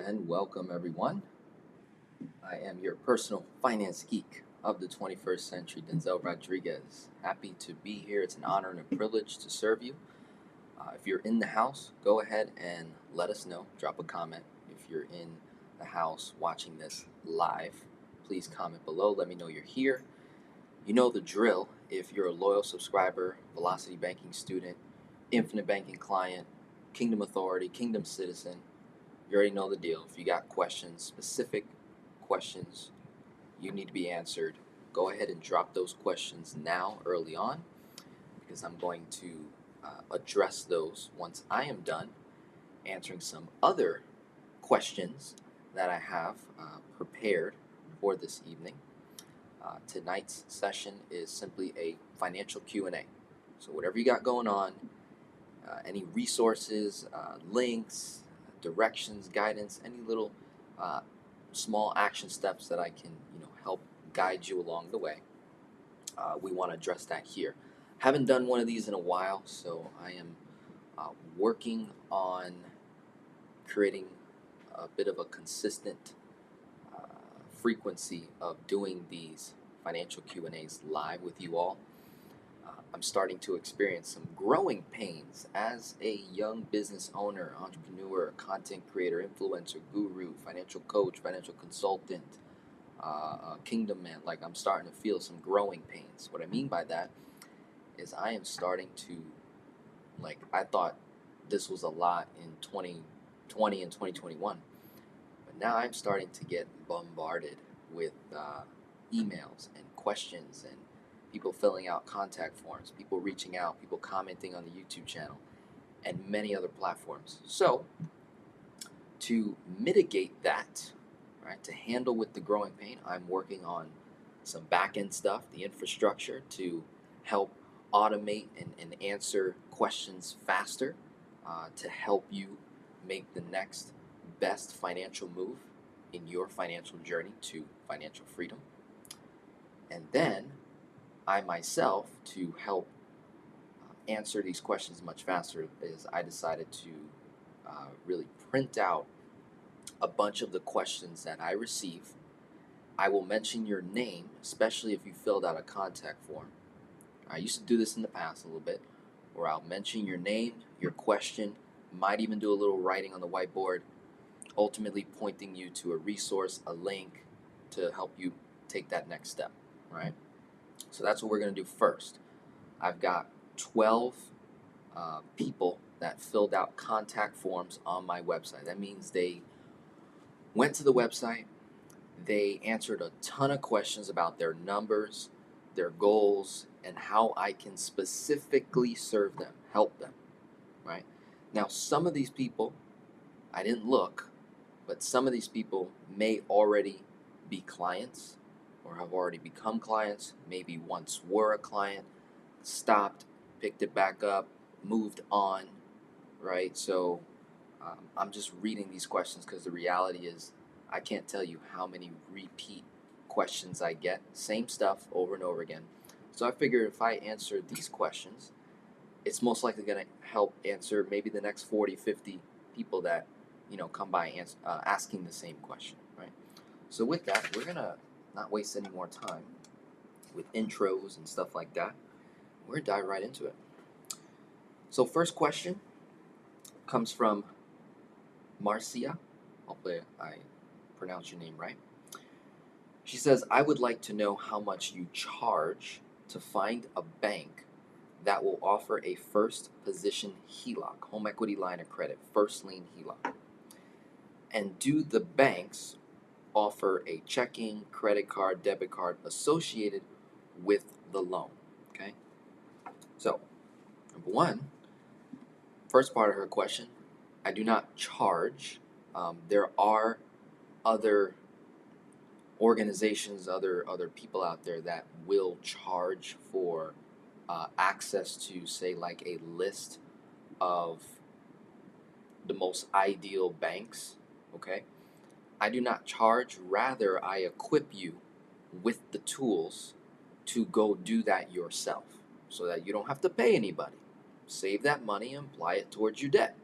and welcome everyone. I am your personal finance geek of the 21st century, Denzel Rodriguez. Happy to be here. It's an honor and a privilege to serve you. If you're in the house, go ahead and let us know. Drop a comment. If you're in the house watching this live, please comment below. Let me know you're here. You know the drill. If you're a loyal subscriber, Velocity Banking student, Infinite Banking client, Kingdom Authority, Kingdom Citizen, you already know the deal. If you got questions, specific questions you need to be answered, go ahead and drop those questions now early on, because I'm going to address those once I am done answering some other questions that I have prepared for this evening. Tonight's session is simply a financial Q&A. So whatever you got going on, any resources, links, directions, guidance, any little small action steps that I can help guide you along the way, we want to address that here. Haven't done one of these in a while, so I am working on creating a bit of a consistent frequency of doing these financial Q&As live with you all. I'm starting to experience some growing pains as a young business owner, entrepreneur, content creator, influencer, guru, financial coach, financial consultant, kingdom man. Like, I'm starting to feel some growing pains. What I mean by that is I am starting to, I thought this was a lot in 2020 and 2021, but now I'm starting to get bombarded with emails and questions and people filling out contact forms, people reaching out, people commenting on the YouTube channel, and many other platforms. So, to mitigate that, right, to handle with the growing pain, I'm working on some back-end stuff, the infrastructure to help automate and answer questions faster, to help you make the next best financial move in your financial journey to financial freedom. And then I myself, to help answer these questions much faster, is I decided to really print out a bunch of the questions that I receive. I will mention your name, especially if you filled out a contact form. I used to do this in the past a little bit, where I'll mention your name, your question, might even do a little writing on the whiteboard, ultimately pointing you to a resource, a link to help you take that next step, right? So that's what we're going to do first. I've got 12 people that filled out contact forms on my website. That means they went to the website, they answered a ton of questions about their numbers, their goals, and how I can specifically serve them, help them, right? Now, some of these people, I didn't look, but some of these people may already be clients or have already become clients, maybe once were a client, stopped, picked it back up, moved on, right? So I'm just reading these questions because the reality is I can't tell you how many repeat questions I get, same stuff over and over again. So I figured if I answer these questions, it's most likely going to help answer maybe the next 40, 50 people that come by asking the same question, right? So with that, we're going to not waste any more time with intros and stuff like that. We're going to dive right into it. So first question comes from Marcia. Hopefully I pronounced your name right. She says, I would like to know how much you charge to find a bank that will offer a first position HELOC, home equity line of credit, first lien HELOC. And do the banks offer a checking, credit card, debit card associated with the loan? Okay. So, number one, first part of her question, I do not charge. There are other organizations, other people out there that will charge for access to, say, like a list of the most ideal banks. Okay. I do not charge. Rather, I equip you with the tools to go do that yourself, so that you don't have to pay anybody. Save that money and apply it towards your debt,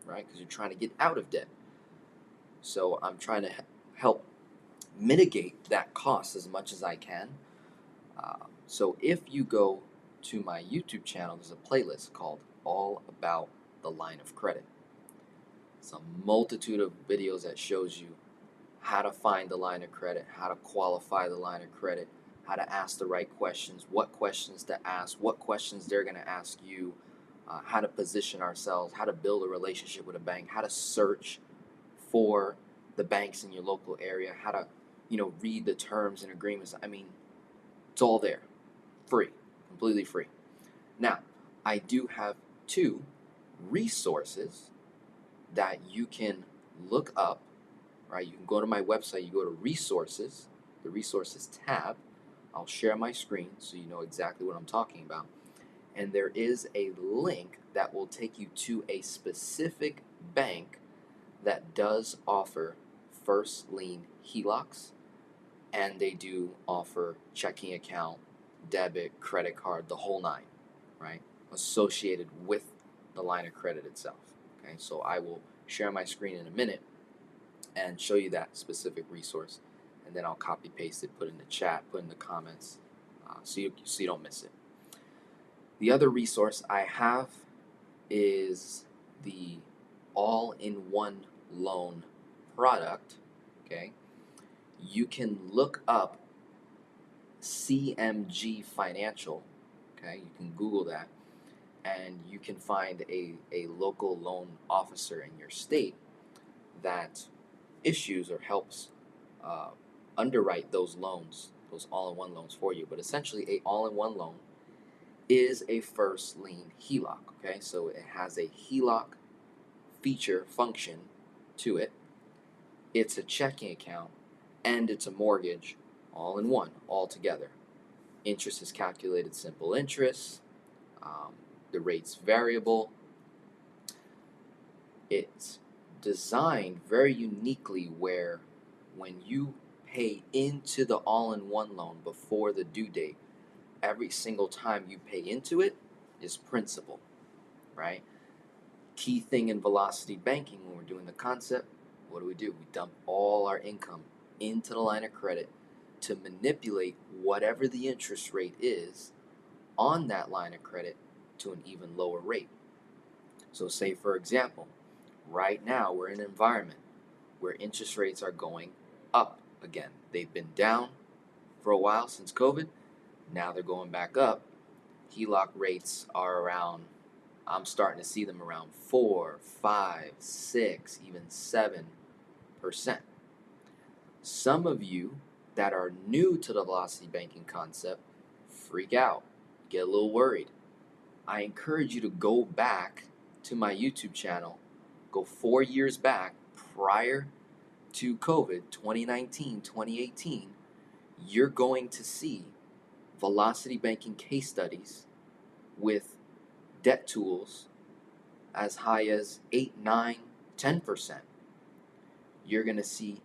right? Because you're trying to get out of debt. So I'm trying to help mitigate that cost as much as I can. So if you go to my YouTube channel, there's a playlist called All About the Line of Credit. It's a multitude of videos that shows you how to find the line of credit, how to qualify the line of credit, how to ask the right questions, what questions to ask, what questions they're going to ask you, how to position ourselves, how to build a relationship with a bank, how to search for the banks in your local area, how to, read the terms and agreements. I mean, it's all there, free, completely free. Now, I do have two resources that you can look up, right? You can go to my website, you go to resources, the resources tab. I'll share my screen so you know exactly what I'm talking about. And there is a link that will take you to a specific bank that does offer first lien HELOCs, and they do offer checking account, debit, credit card, the whole nine, right? Associated with the line of credit itself. Okay, so I will share my screen in a minute and show you that specific resource, and then I'll copy paste it, put it in the chat, put in the comments, so you don't miss it. The other resource I have is the all-in-one loan product. Okay, you can look up CMG Financial. Okay, you can Google that, and you can find a local loan officer in your state that issues or helps underwrite those loans, those all-in-one loans for you. But essentially, a all-in-one loan is a first lien HELOC. Okay, so it has a HELOC feature function to it. It's a checking account and it's a mortgage all in one, all together. Interest is calculated simple interest. The rate's variable. It's designed very uniquely where when you pay into the all-in-one loan before the due date, every single time you pay into it is principal, right? Key thing in velocity banking when we're doing the concept, what do? We dump all our income into the line of credit to manipulate whatever the interest rate is on that line of credit to an even lower rate. So say, for example, right now we're in an environment where interest rates are going up again. They've been down for a while since COVID. Now they're going back up. HELOC rates are around, I'm starting to see them around 4, 5, 6, even 7%. Some of you that are new to the velocity banking concept freak out, get a little worried. I encourage you to go back to my YouTube channel, go 4 years back prior to COVID, 2019, 2018. You're going to see velocity banking case studies with debt tools as high as 8, 9, 10%. You're going to see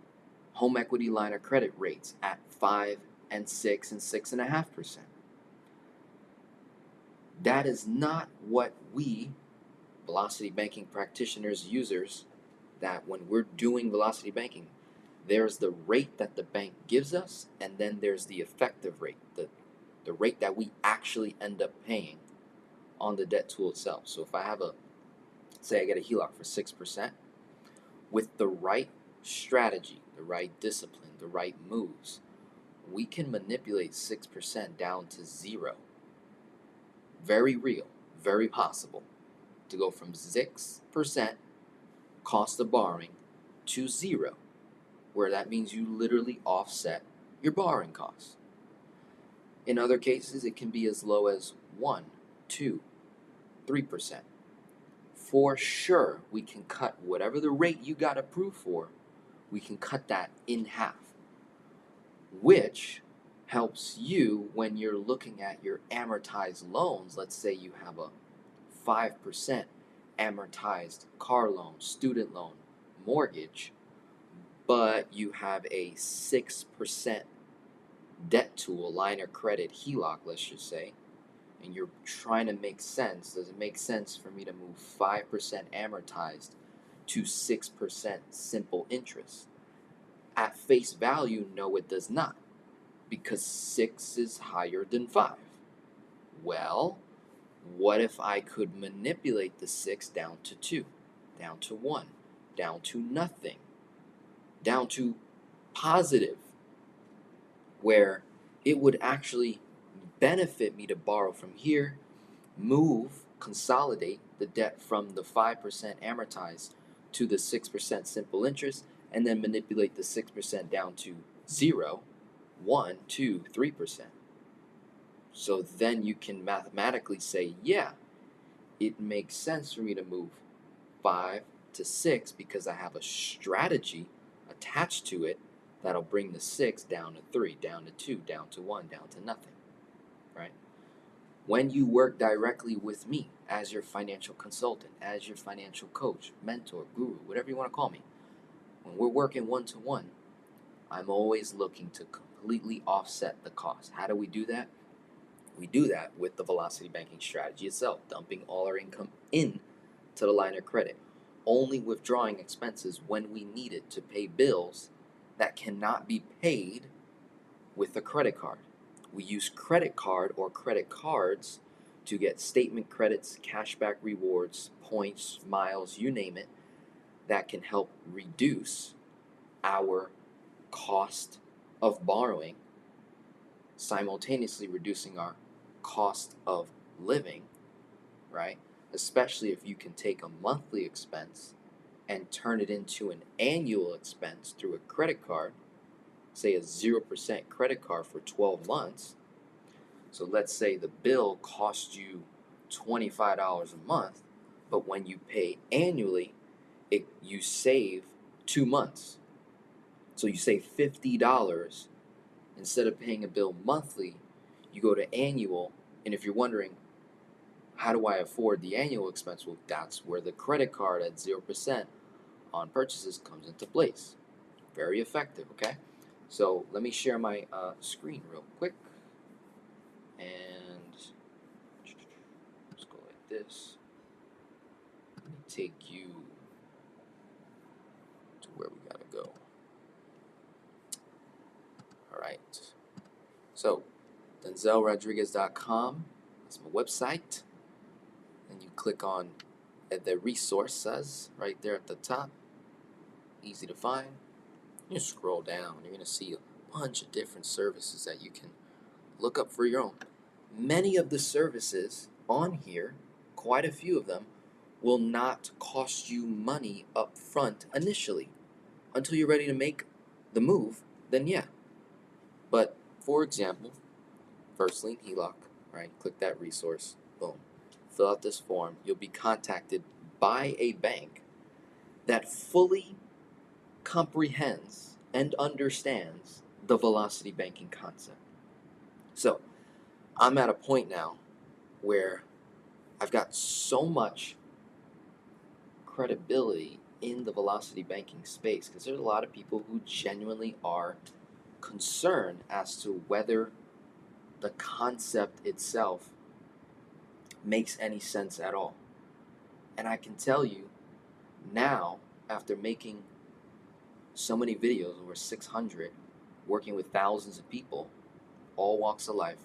home equity line of credit rates at 5 and 6 and 6.5%. That is not what we, velocity banking practitioners, users, that when we're doing velocity banking, there's the rate that the bank gives us, and then there's the effective rate, the rate that we actually end up paying on the debt tool itself. So if I have say I get a HELOC for 6%, with the right strategy, the right discipline, the right moves, we can manipulate 6% down to 0. Very real, very possible to go from 6% cost of borrowing to 0, where that means you literally offset your borrowing costs. In other cases, it can be as low as 1, 2, 3%. For sure, we can cut whatever the rate you got approved for, we can cut that in half, which helps you when you're looking at your amortized loans. Let's say you have a 5% amortized car loan, student loan, mortgage, but you have a 6% debt tool, line of credit, HELOC, let's just say, and you're trying to make sense. Does it make sense for me to move 5% amortized to 6% simple interest? At face value, no, it does not, because 6 is higher than 5. Well, what if I could manipulate the 6 down to 2, down to 1, down to nothing, down to positive, where it would actually benefit me to borrow from here, consolidate the debt from the 5% amortized to the 6% simple interest, and then manipulate the 6% down to 0, 1, 2, 3%. So then you can mathematically say, yeah, it makes sense for me to move 5 to 6 because I have a strategy attached to it that'll bring the 6 down to 3, down to 2, down to 1, down to nothing, right? When you work directly with me as your financial consultant, as your financial coach, mentor, guru, whatever you want to call me, when we're working one-to-one, I'm always looking to completely offset the cost. How do we do that? We do that with the velocity banking strategy itself, dumping all our income in to the line of credit, only withdrawing expenses when we need it to pay bills that cannot be paid with a credit card. We use credit card or credit cards to get statement credits, cashback rewards, points, miles, you name it, that can help reduce our cost of borrowing, simultaneously reducing our cost of living, right? Especially if you can take a monthly expense and turn it into an annual expense through a credit card, say a 0% credit card for 12 months. So let's say the bill costs you $25 a month, but when you pay annually, you save 2 months. So you save $50. Instead of paying a bill monthly, you go to annual. And if you're wondering, how do I afford the annual expense? Well, that's where the credit card at 0% on purchases comes into place. Very effective, okay? So let me share my screen real quick. And let's go like this. Let me take you to where we gotta go. All right. So DenzelRodriguez.com is my website. And you click on the resources right there at the top. Easy to find. You scroll down, you're going to see a bunch of different services that you can look up for your own. Many of the services on here, quite a few of them, will not cost you money up front initially. Until you're ready to make the move, then yeah. But for example, first lien HELOC, right? Click that resource, boom. Fill out this form. You'll be contacted by a bank that fully comprehends and understands the velocity banking concept. So I'm at a point now where I've got so much credibility in the velocity banking space because there's a lot of people who genuinely are concerned as to whether the concept itself makes any sense at all. And I can tell you now, after making so many videos, over 600, working with thousands of people, all walks of life,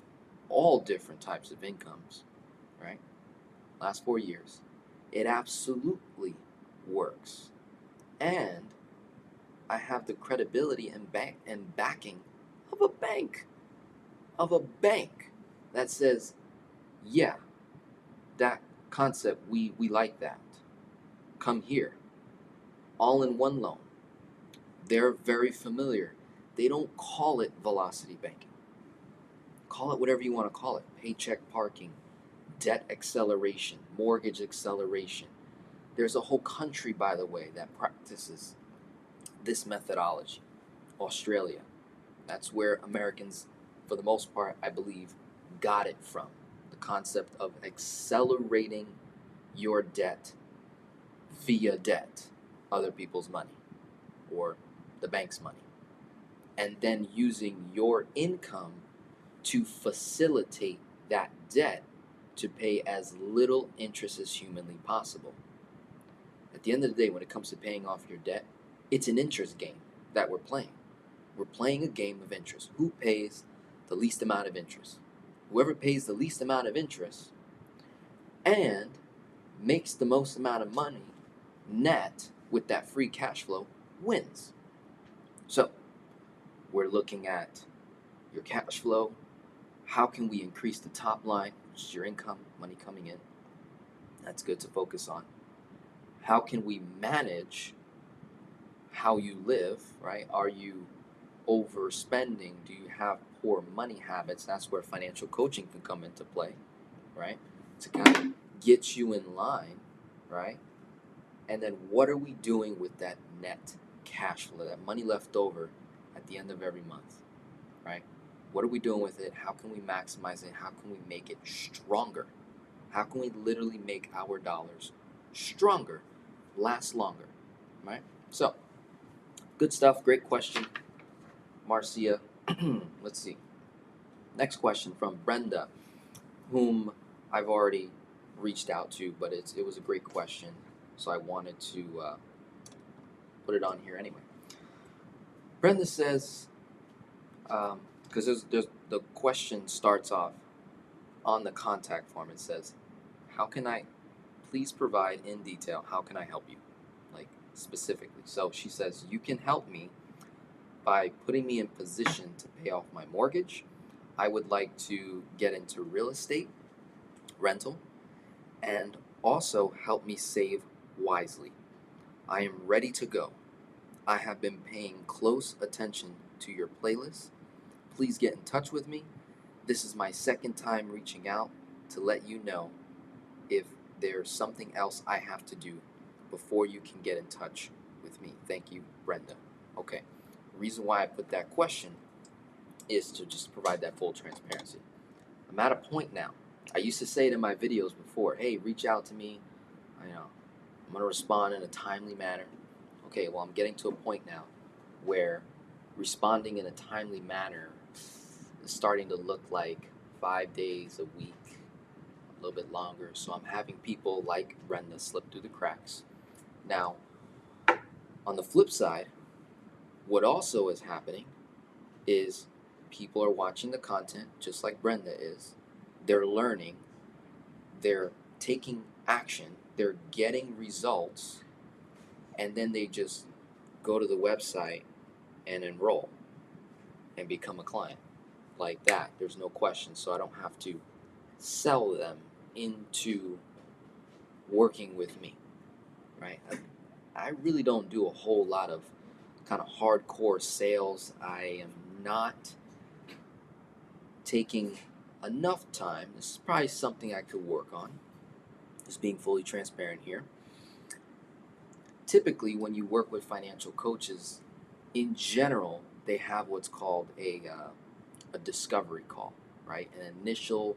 all different types of incomes, right? Last 4 years, it absolutely works. And I have the credibility and backing of a bank that says, yeah, that concept, we like that. Come here. All in one loan. They're very familiar. They don't call it velocity banking. Call it whatever you want to call it. Paycheck parking, debt acceleration, mortgage acceleration. There's a whole country, by the way, that practices this methodology. Australia. That's where Americans, for the most part, I believe, got it from. The concept of accelerating your debt via debt, other people's money, or the bank's money, and then using your income to facilitate that debt to pay as little interest as humanly possible. At the end of the day, when it comes to paying off your debt, it's an interest game that we're playing. We're playing a game of interest. Who pays the least amount of interest? Whoever pays the least amount of interest and makes the most amount of money net with that free cash flow wins. So we're looking at your cash flow. How can we increase the top line, which is your income, money coming in? That's good to focus on. How can we manage how you live, right? Are you overspending? Do you have poor money habits? That's where financial coaching can come into play, right? To kind of get you in line, right? And then what are we doing with that net cash flow, that money left over at the end of every month, right? What are we doing with it? How can we maximize it? How can we make it stronger? How can we literally make our dollars stronger, last longer, right? So, good stuff. Great question, Marcia. Let's see. Next question from Brenda, whom I've already reached out to, but it was a great question, so I wanted to put it on here anyway. Brenda says, because there's the question starts off on the contact form. It says, how can I please provide in detail, how can I help you? Like specifically. So she says, you can help me by putting me in position to pay off my mortgage. I would like to get into real estate, rental, and also help me save wisely. I am ready to go. I have been paying close attention to your playlist. Please get in touch with me. This is my second time reaching out to let you know if there's something else I have to do before you can get in touch with me. Thank you, Brenda. Okay. The reason why I put that question is to just provide that full transparency. I'm at a point now. I used to say it in my videos before, hey, reach out to me. I'm going to respond in a timely manner. Okay, well, I'm getting to a point now where responding in a timely manner is starting to look like 5 days a week, a little bit longer. So I'm having people like Brenda slip through the cracks. Now, on the flip side, what also is happening is people are watching the content just like Brenda is. They're learning, they're taking action, they're getting results, and then they just go to the website and enroll and become a client like that. There's no question. So I don't have to sell them into working with me, right? I really don't do a whole lot of kind of hardcore sales. I am not taking enough time. This is probably something I could work on, just being fully transparent here. Typically, when you work with financial coaches, in general, they have what's called a discovery call, right? An initial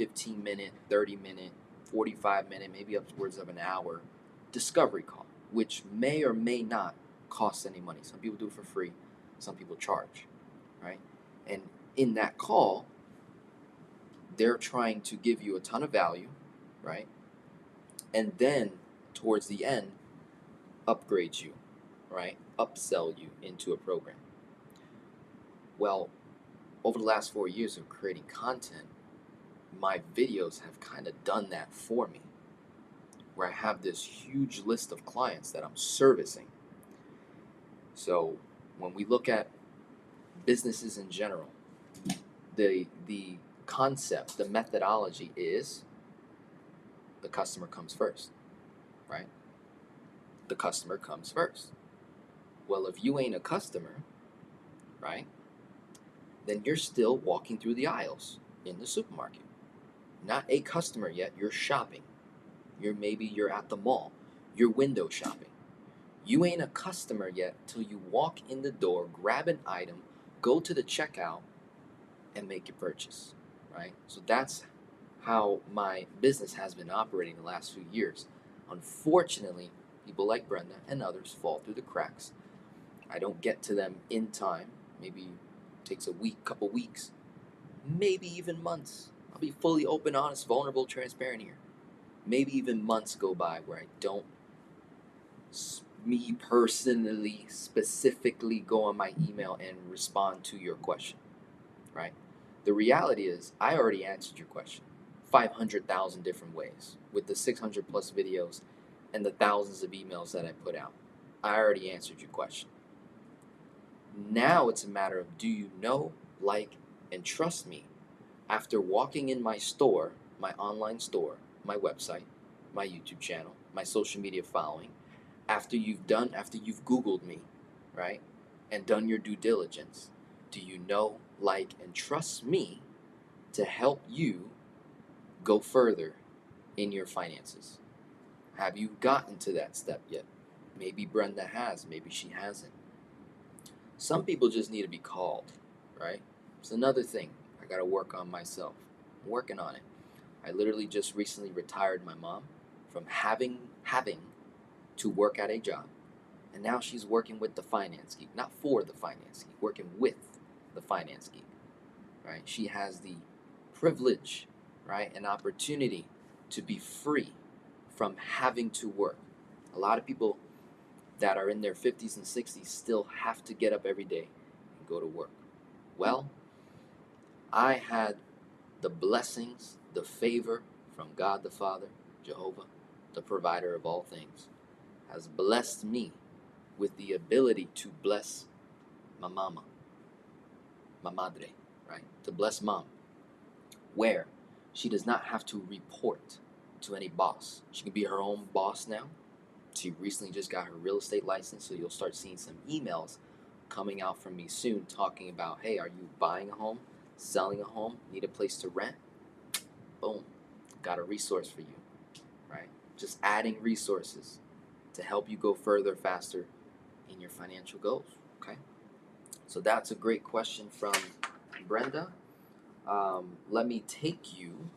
15-minute, 30-minute, 45-minute, maybe upwards of an hour discovery call, which may or may not cost any money. Some people do it for free, some people charge, right? And in that call, they're trying to give you a ton of value, right? And then towards the end, upgrade you, right? Upsell you into a program. Well, over the last 4 years of creating content, my videos have kind of done that for me, where I have this huge list of clients that I'm servicing. So when we look at businesses in general, the concept, the methodology is the customer comes first, right? The customer comes first. Well, if you ain't a customer, right, then you're still walking through the aisles in the supermarket. Not a customer yet, you're shopping. You're at the mall. You're window shopping. You ain't a customer yet till you walk in the door, grab an item, go to the checkout, and make your purchase, right? So that's how my business has been operating the last few years. Unfortunately, people like Brenda and others fall through the cracks. I don't get to them in time. Maybe it takes a week, couple weeks, maybe even months. I'll be fully open, honest, vulnerable, transparent here. Maybe even months go by where I don't me personally, specifically go on my email and respond to your question, right? The reality is, I already answered your question 500,000 different ways with the 600 plus videos and the thousands of emails that I put out. I already answered your question. Now it's a matter of, do you know, like, and trust me after walking in my store, my online store, my website, my YouTube channel, my social media following, after you've Googled me, right, and done your due diligence, do you know, like, and trust me to help you go further in your finances? Have you gotten to that step yet? Maybe Brenda has, maybe she hasn't. Some people just need to be called, right? It's another thing I got to work on myself. I'm working on it. I literally just recently retired my mom from having to work at a job, and now she's working with the finance geek, not for the finance geek, working with the finance geek, right? She has the privilege, right, and opportunity to be free from having to work. A lot of people that are in their 50s and 60s still have to get up every day and go to work. Well, I had the blessings, the favor from God the Father, Jehovah, the provider of all things, has blessed me with the ability to bless my mama, my madre, right? To bless mom, where she does not have to report to any boss. She can be her own boss now. She recently just got her real estate license, so you'll start seeing some emails coming out from me soon talking about, hey, are you buying a home, selling a home, need a place to rent? Boom, got a resource for you, right? Just adding resources to help you go further, faster in your financial goals, okay? So that's a great question from Brenda. Let me take you,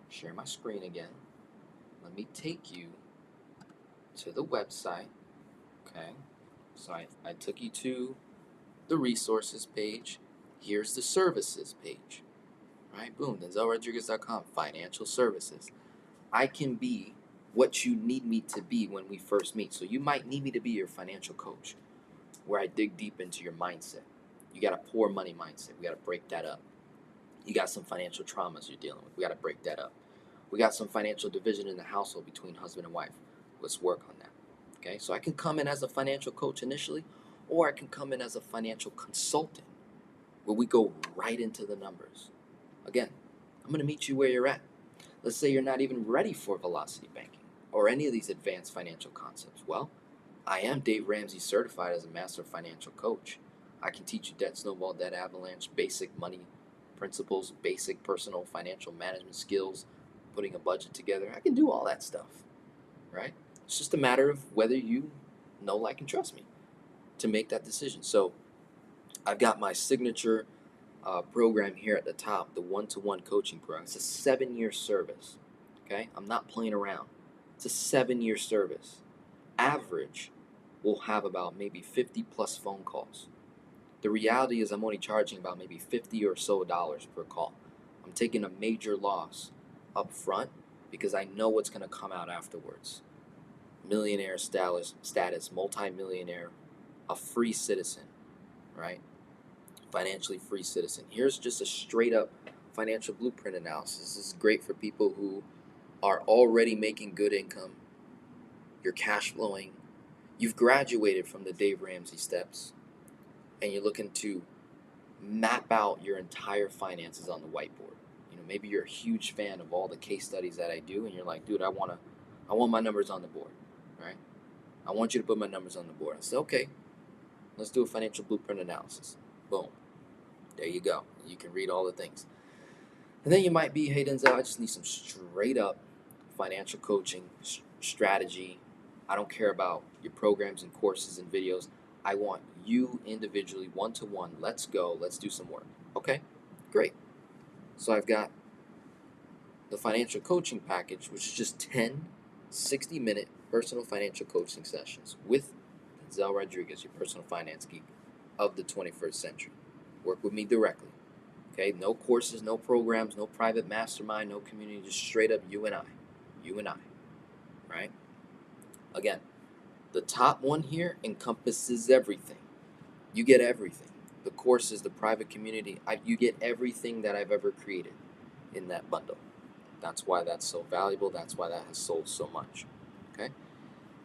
share my screen again. Let me take you to the website, okay? So I took you to the resources page. Here's the services page, right? Boom, DenzelRodriguez.com, financial services. I can be what you need me to be when we first meet. So you might need me to be your financial coach, where I dig deep into your mindset. You got a poor money mindset. We got to break that up. You got some financial traumas you're dealing with. We got to break that up. We got some financial division in the household between husband and wife. Let's work on that. Okay, so I can come in as a financial coach initially, or I can come in as a financial consultant where we go right into the numbers. Again, I'm going to meet you where you're at. Let's say you're not even ready for velocity banking or any of these advanced financial concepts. Well, I am Dave Ramsey certified as a master financial coach. I can teach you debt snowball, debt avalanche, basic money principles, basic personal financial management skills, putting a budget together. I can do all that stuff, right? It's just a matter of whether you know, like, and trust me to make that decision. So I've got my signature program here at the top, the one-to-one coaching program. It's a 7-year service, okay? I'm not playing around. It's a 7-year service. Average, we'll have about maybe 50 plus phone calls. The reality is I'm only charging about maybe $50 or so per call. I'm taking a major loss up front because I know what's going to come out afterwards. Millionaire status, multi-millionaire, a free citizen, right? Financially free citizen. Here's just a straight up financial blueprint analysis. This is great for people who are already making good income. You're cash flowing. You've graduated from the Dave Ramsey steps, and you're looking to map out your entire finances on the whiteboard. You know, maybe you're a huge fan of all the case studies that I do, and you're like, dude, I want my numbers on the board, right? I want you to put my numbers on the board. I said, okay, let's do a financial blueprint analysis. Boom. There you go. You can read all the things. And then you might be, hey, Denzel, I just need some straight up financial coaching strategy. I don't care about your programs and courses and videos. I want you individually, one-to-one. Let's go. Let's do some work. Okay, great. So I've got the financial coaching package, which is just 10 60-minute personal financial coaching sessions with Denzel Rodriguez, your personal finance geek of the 21st century. Work with me directly. Okay, no courses, no programs, no private mastermind, no community, just straight up you and I, right? Again, The top one here encompasses everything. You get everything. The courses, the private community, you get everything that I've ever created in that bundle. That's why that's so valuable. That's why that has sold so much. Okay?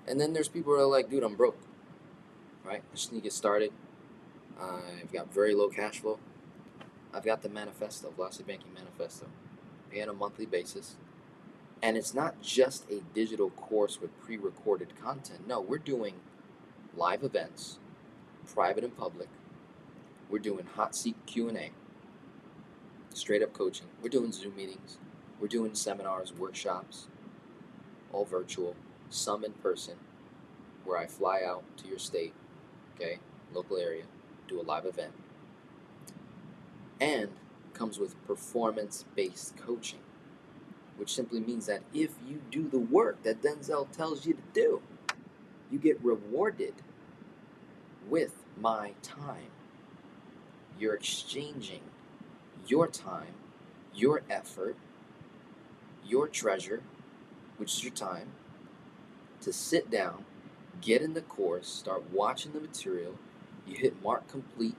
And then there's people who are like, dude, I'm broke. Right? I just need to get started. I've got very low cash flow. I've got the manifesto, Velocity Banking Manifesto, pay on a monthly basis. And it's not just a digital course with pre-recorded content. No, we're doing live events, private and public. We're doing hot seat Q&A, straight up coaching. We're doing Zoom meetings. We're doing seminars, workshops, all virtual, some in person, where I fly out to your state, okay, local area, do a live event. And comes with performance-based coaching, which simply means that if you do the work that Denzel tells you to do, you get rewarded with my time. You're exchanging your time, your effort, your treasure, which is your time, to sit down, get in the course, start watching the material. You hit mark complete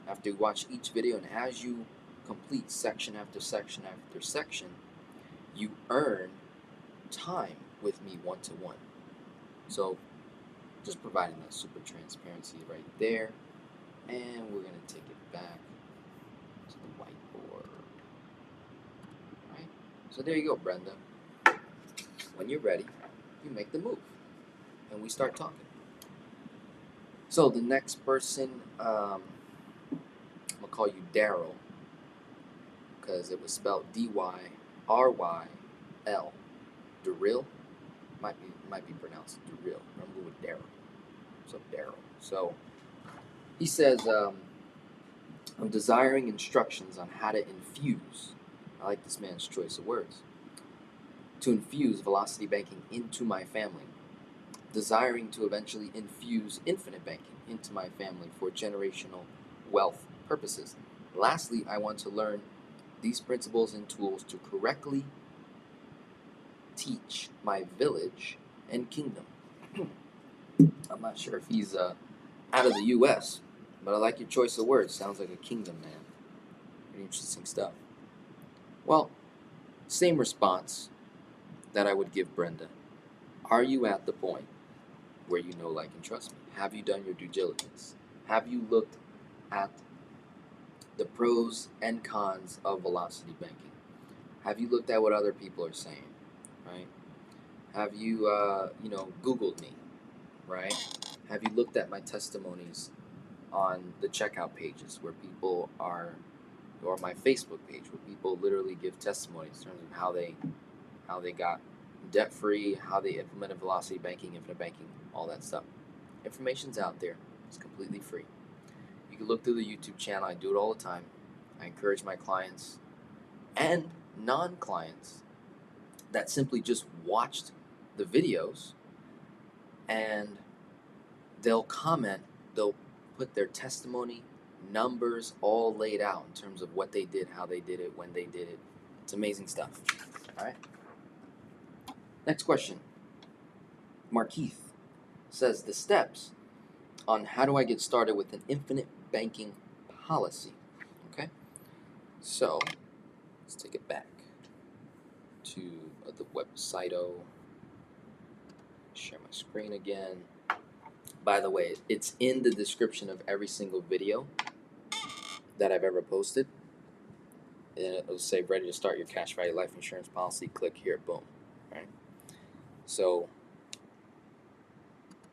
after you watch each video, and as you complete section after section after section, you earn time with me one-to-one. So just providing that super transparency right there. And we're going to take it back to the whiteboard. Right? So there you go, Brenda. When you're ready, you make the move. And we start talking. So the next person, I'm going to call you Daryl, because it was spelled D-Y-R-Y-L. Daryl might be pronounced Daryl. I'm going with Daryl. So Daryl. So he says, I'm desiring instructions on how to infuse. I like this man's choice of words. To infuse velocity banking into my family. Desiring to eventually infuse infinite banking into my family for generational wealth purposes. Lastly, I want to learn these principles and tools to correctly teach my village and kingdom. I'm not sure if he's out of the U.S., but I like your choice of words. Sounds like a kingdom, man. Pretty interesting stuff. Well, same response that I would give Brenda. Are you at the point where you know, like, and trust me? Have you done your due diligence? Have you looked at the pros and cons of velocity banking? Have you looked at what other people are saying, right? Have you, Googled me, right? Have you looked at my testimonies on the checkout pages where people are, or my Facebook page where people literally give testimonies in terms of how they got debt-free, how they implemented velocity banking, infinite banking, all that stuff. Information's out there. It's completely free. You can look through the YouTube channel. I do it all the time. I encourage my clients and non-clients that simply just watched the videos, and they'll comment, they'll put their testimony, numbers all laid out in terms of what they did, how they did it, when they did it. It's amazing stuff. All right. Next question. Markeith says the steps on how do I get started with an infinite banking policy. Okay. So let's take it back to the website. Share my screen again. By the way, it's in the description of every single video that I've ever posted. And it'll say ready to start your cash value life insurance policy. Click here, boom. Right. So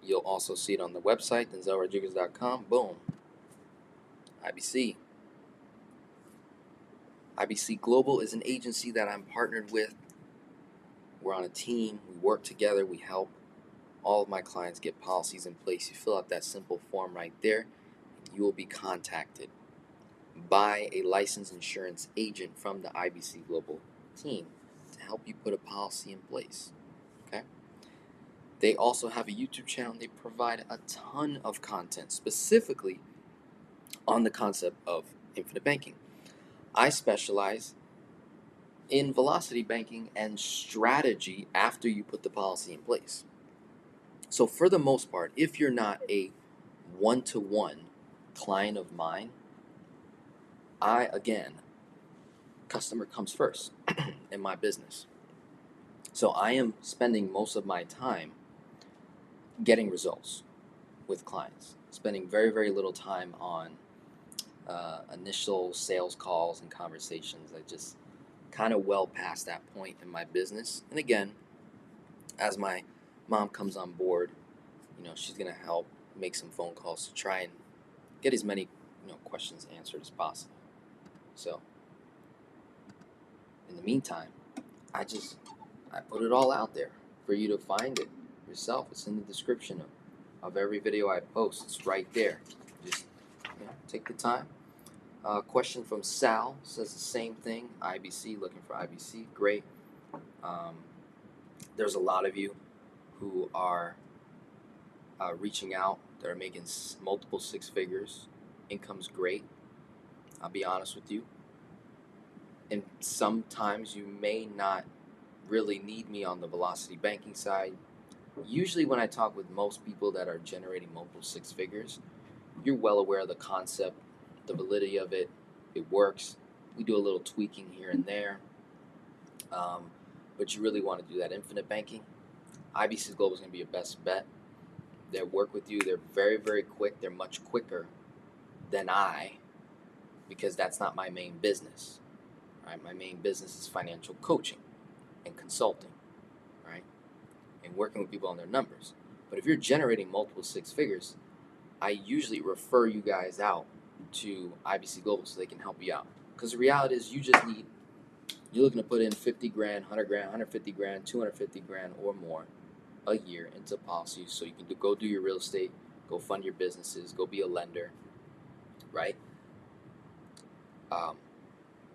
you'll also see it on the website, denzelrodriguez.com. Boom. IBC. IBC Global is an agency that I'm partnered with. We're on a team. We work together. We help all of my clients get policies in place. You fill out that simple form right there. You will be contacted by a licensed insurance agent from the IBC Global team to help you put a policy in place. Okay? They also have a YouTube channel. They provide a ton of content specifically on the concept of infinite banking. I specialize in velocity banking and strategy after you put the policy in place. So for the most part, if you're not a one-to-one client of mine, again, customer comes first in my business. So I am spending most of my time getting results with clients, spending very, very little time on initial sales calls and conversations. I just kind of well past that point in my business. And again, as my mom comes on board, she's gonna help make some phone calls to try and get as many questions answered as possible. So in the meantime, I put it all out there for you to find it yourself. It's in the description of every video I post. It's right there. Just take the time. Question from Sal says the same thing. IBC, looking for IBC. Great. There's a lot of you who are reaching out. They're making multiple six figures. Income's great. I'll be honest with you. And sometimes you may not really need me on the velocity banking side. Usually when I talk with most people that are generating multiple six figures, you're well aware of the concept, the validity of it. It works. We do a little tweaking here and there. But you really want to do that infinite banking. IBC Global is going to be your best bet. They work with you. They're very, very quick. They're much quicker than because that's not my main business. Right? My main business is financial coaching and consulting, right? And working with people on their numbers. But if you're generating multiple six figures, I usually refer you guys out to IBC Global so they can help you out. Because the reality is you're looking to put in 50 grand, 100 grand, 150 grand, 250 grand or more a year into policies so you can go do your real estate, go fund your businesses, go be a lender, right?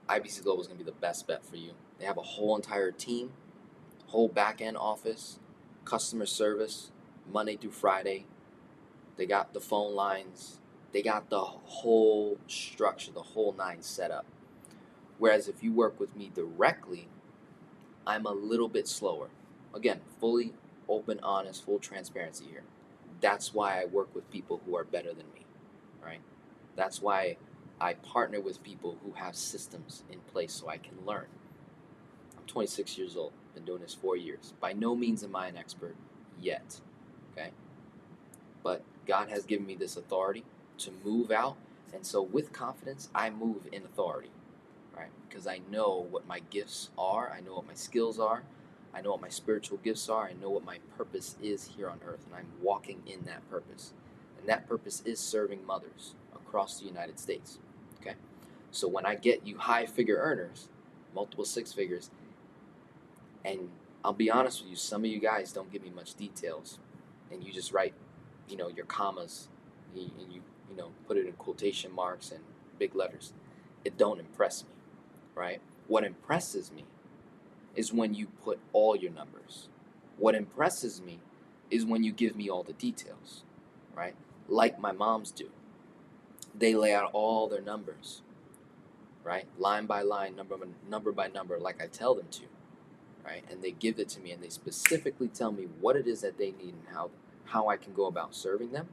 IBC Global is going to be the best bet for you. They have a whole entire team, whole back-end office, customer service, Monday through Friday. They got the phone lines. They got the whole structure, the whole nine set up. Whereas if you work with me directly, I'm a little bit slower. Again, fully open, honest, full transparency here. That's why I work with people who are better than me, right? That's why I partner with people who have systems in place so I can learn. I'm 26 years old, been doing this 4 years. By no means am I an expert yet, okay? But God has given me this authority to move out, and so with confidence, I move in authority, right? Because I know what my gifts are, I know what my skills are, I know what my spiritual gifts are, I know what my purpose is here on earth, and I'm walking in that purpose. And that purpose is serving mothers across the United States, okay? So when I get you high figure earners, multiple six figures, and I'll be honest with you, some of you guys don't give me much details, and you just write, your commas, and you put it in quotation marks and big letters. It don't impress me, right? What impresses me is when you put all your numbers. What impresses me is when you give me all the details, right? Like my moms do. They lay out all their numbers, right? Line by line, number by number, like I tell them to, right? And they give it to me and they specifically tell me what it is that they need and how I can go about serving them.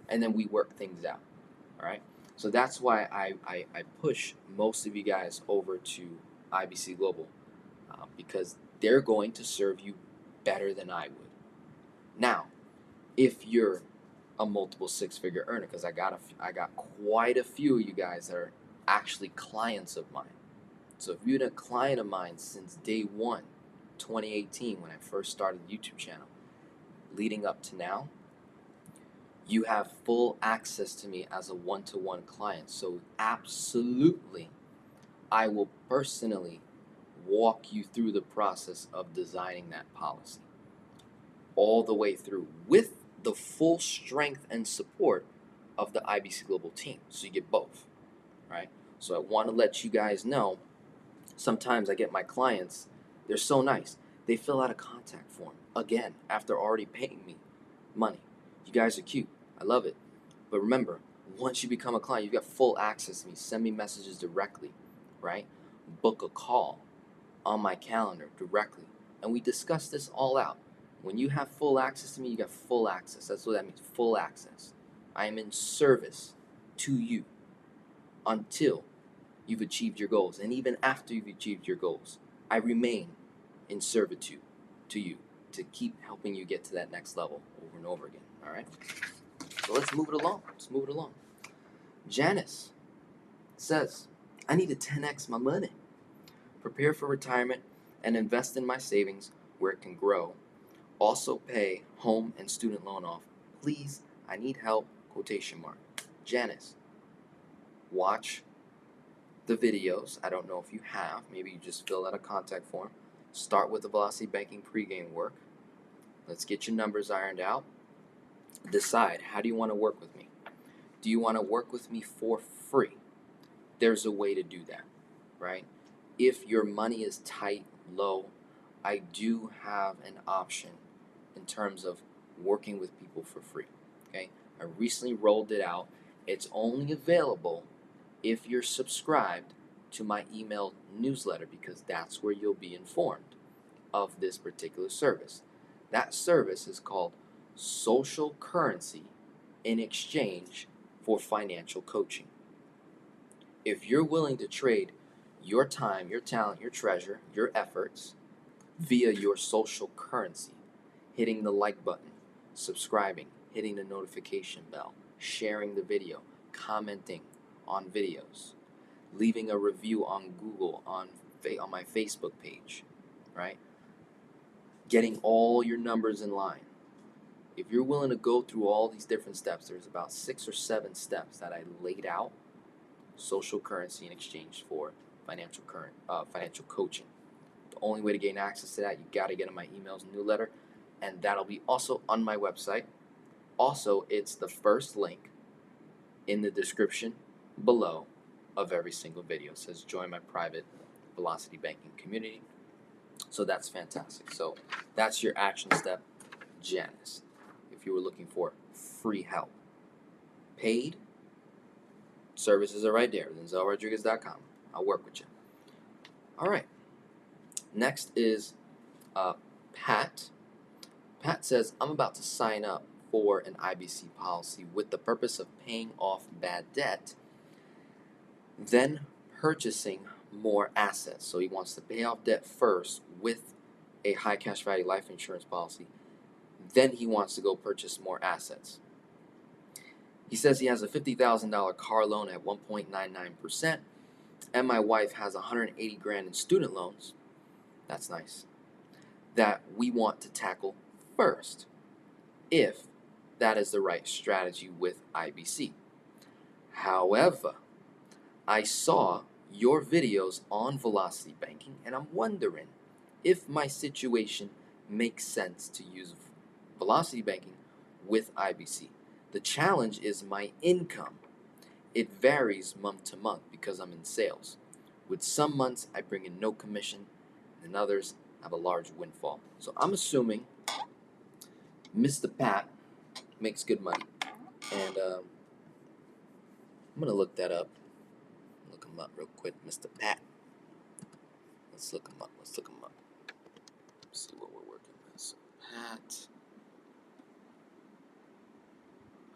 And then we work things out, all right? So that's why I push most of you guys over to IBC Global because they're going to serve you better than I would. Now, if you're a multiple six-figure earner, because I got quite a few of you guys that are actually clients of mine. So if you've been a client of mine since day one, 2018, when I first started the YouTube channel, leading up to now, you have full access to me as a one-to-one client. So absolutely, I will personally walk you through the process of designing that policy all the way through with the full strength and support of the IBC Global team. So you get both, right? So I want to let you guys know, sometimes I get my clients, they're so nice. They fill out a contact form, again, after already paying me money. You guys are cute. I love it. But remember, once you become a client, you've got full access to me. Send me messages directly, right? Book a call on my calendar directly. And we discuss this all out. When you have full access to me, you got full access. That's what that means, full access. I am in service to you until you've achieved your goals. And even after you've achieved your goals, I remain in servitude to you to keep helping you get to that next level over and over again. All right? So let's move it along. Janice says, I need to 10x my money, prepare for retirement, and invest in my savings where it can grow. Also pay home and student loan off. Please, I need help, quotation mark. Janice, watch the videos. I don't know if you have. Maybe you just fill out a contact form. Start with the Velocity Banking pregame work. Let's get your numbers ironed out. Decide, how do you want to work with me? Do you want to work with me for free? There's a way to do that, right? If your money is tight, low, I do have an option in terms of working with people for free, okay? I recently rolled it out. It's only available if you're subscribed to my email newsletter, because that's where you'll be informed of this particular service. That service is called Social Currency in Exchange for Financial Coaching. If you're willing to trade your time, your talent, your treasure, your efforts via your social currency, hitting the like button, subscribing, hitting the notification bell, sharing the video, commenting on videos, leaving a review on Google, on my Facebook page, right? Getting all your numbers in line. If you're willing to go through all these different steps, there's about 6 or 7 steps that I laid out. Social currency in exchange for financial coaching. The only way to gain access to that, you got to get on my emails newsletter, and that'll be also on my website. Also, it's the first link in the description below of every single video. It says join my private Velocity Banking community. So that's fantastic. So that's your action step, Janice. If you were looking for free help, paid services are right there. DenzelRodriguez.com. I'll work with you. All right. Next is Pat. Pat says, I'm about to sign up for an IBC policy with the purpose of paying off bad debt, then purchasing more assets. So he wants to pay off debt first with a high cash value life insurance policy. Then he wants to go purchase more assets. He says he has a $50,000 car loan at 1.99%, and my wife has $180,000 in student loans. That's nice. That we want to tackle first, if that is the right strategy with IBC. However, I saw your videos on Velocity Banking, and I'm wondering if my situation makes sense to use Velocity Banking with IBC. The challenge is my income. It varies month to month because I'm in sales. With some months, I bring in no commission, and others have a large windfall. So I'm assuming Mr. Pat makes good money. And I'm going to look that up. Look him up real quick, Mr. Pat. Let's look him up. Let's see what we're working with. So, Pat.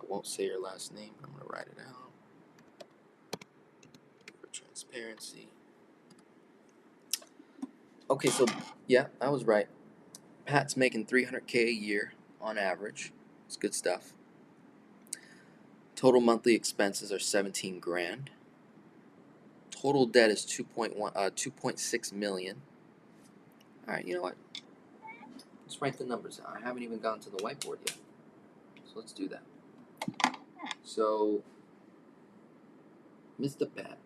I won't say your last name. I'm going to write it out for transparency. Okay, so yeah, I was right. Pat's making $300K a year on average. It's good stuff. Total monthly expenses are $17,000. Total debt is 2.6 million. All right, you know what? Let's write the numbers out. I haven't even gone to the whiteboard yet, so let's do that. So, Mr. Pat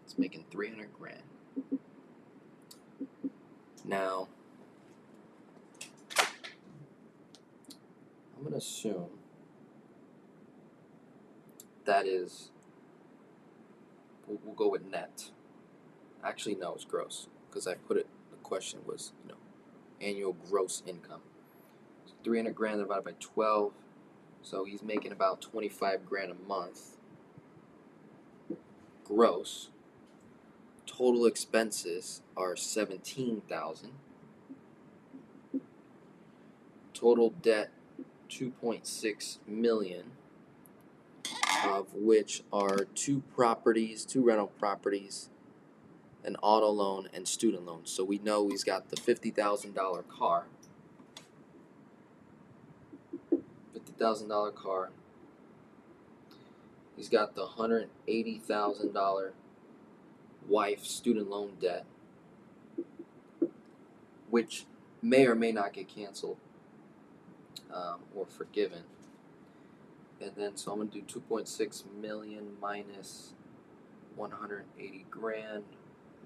is making $300,000. Now, I'm gonna assume that is. We'll go with net. Actually, no, it's gross, because I put it. The question was, annual gross income. So $300,000 divided by 12. So he's making about $25,000 a month. Gross. Total expenses are $17,000. Total debt 2.6 million, of which are two rental properties, an auto loan, and student loans. So we know he's got the $50,000 car. $50,000 car. He's got the $180,000 wife student loan debt, which may or may not get canceled or forgiven. And then, so I'm going to do 2.6 million minus 180 grand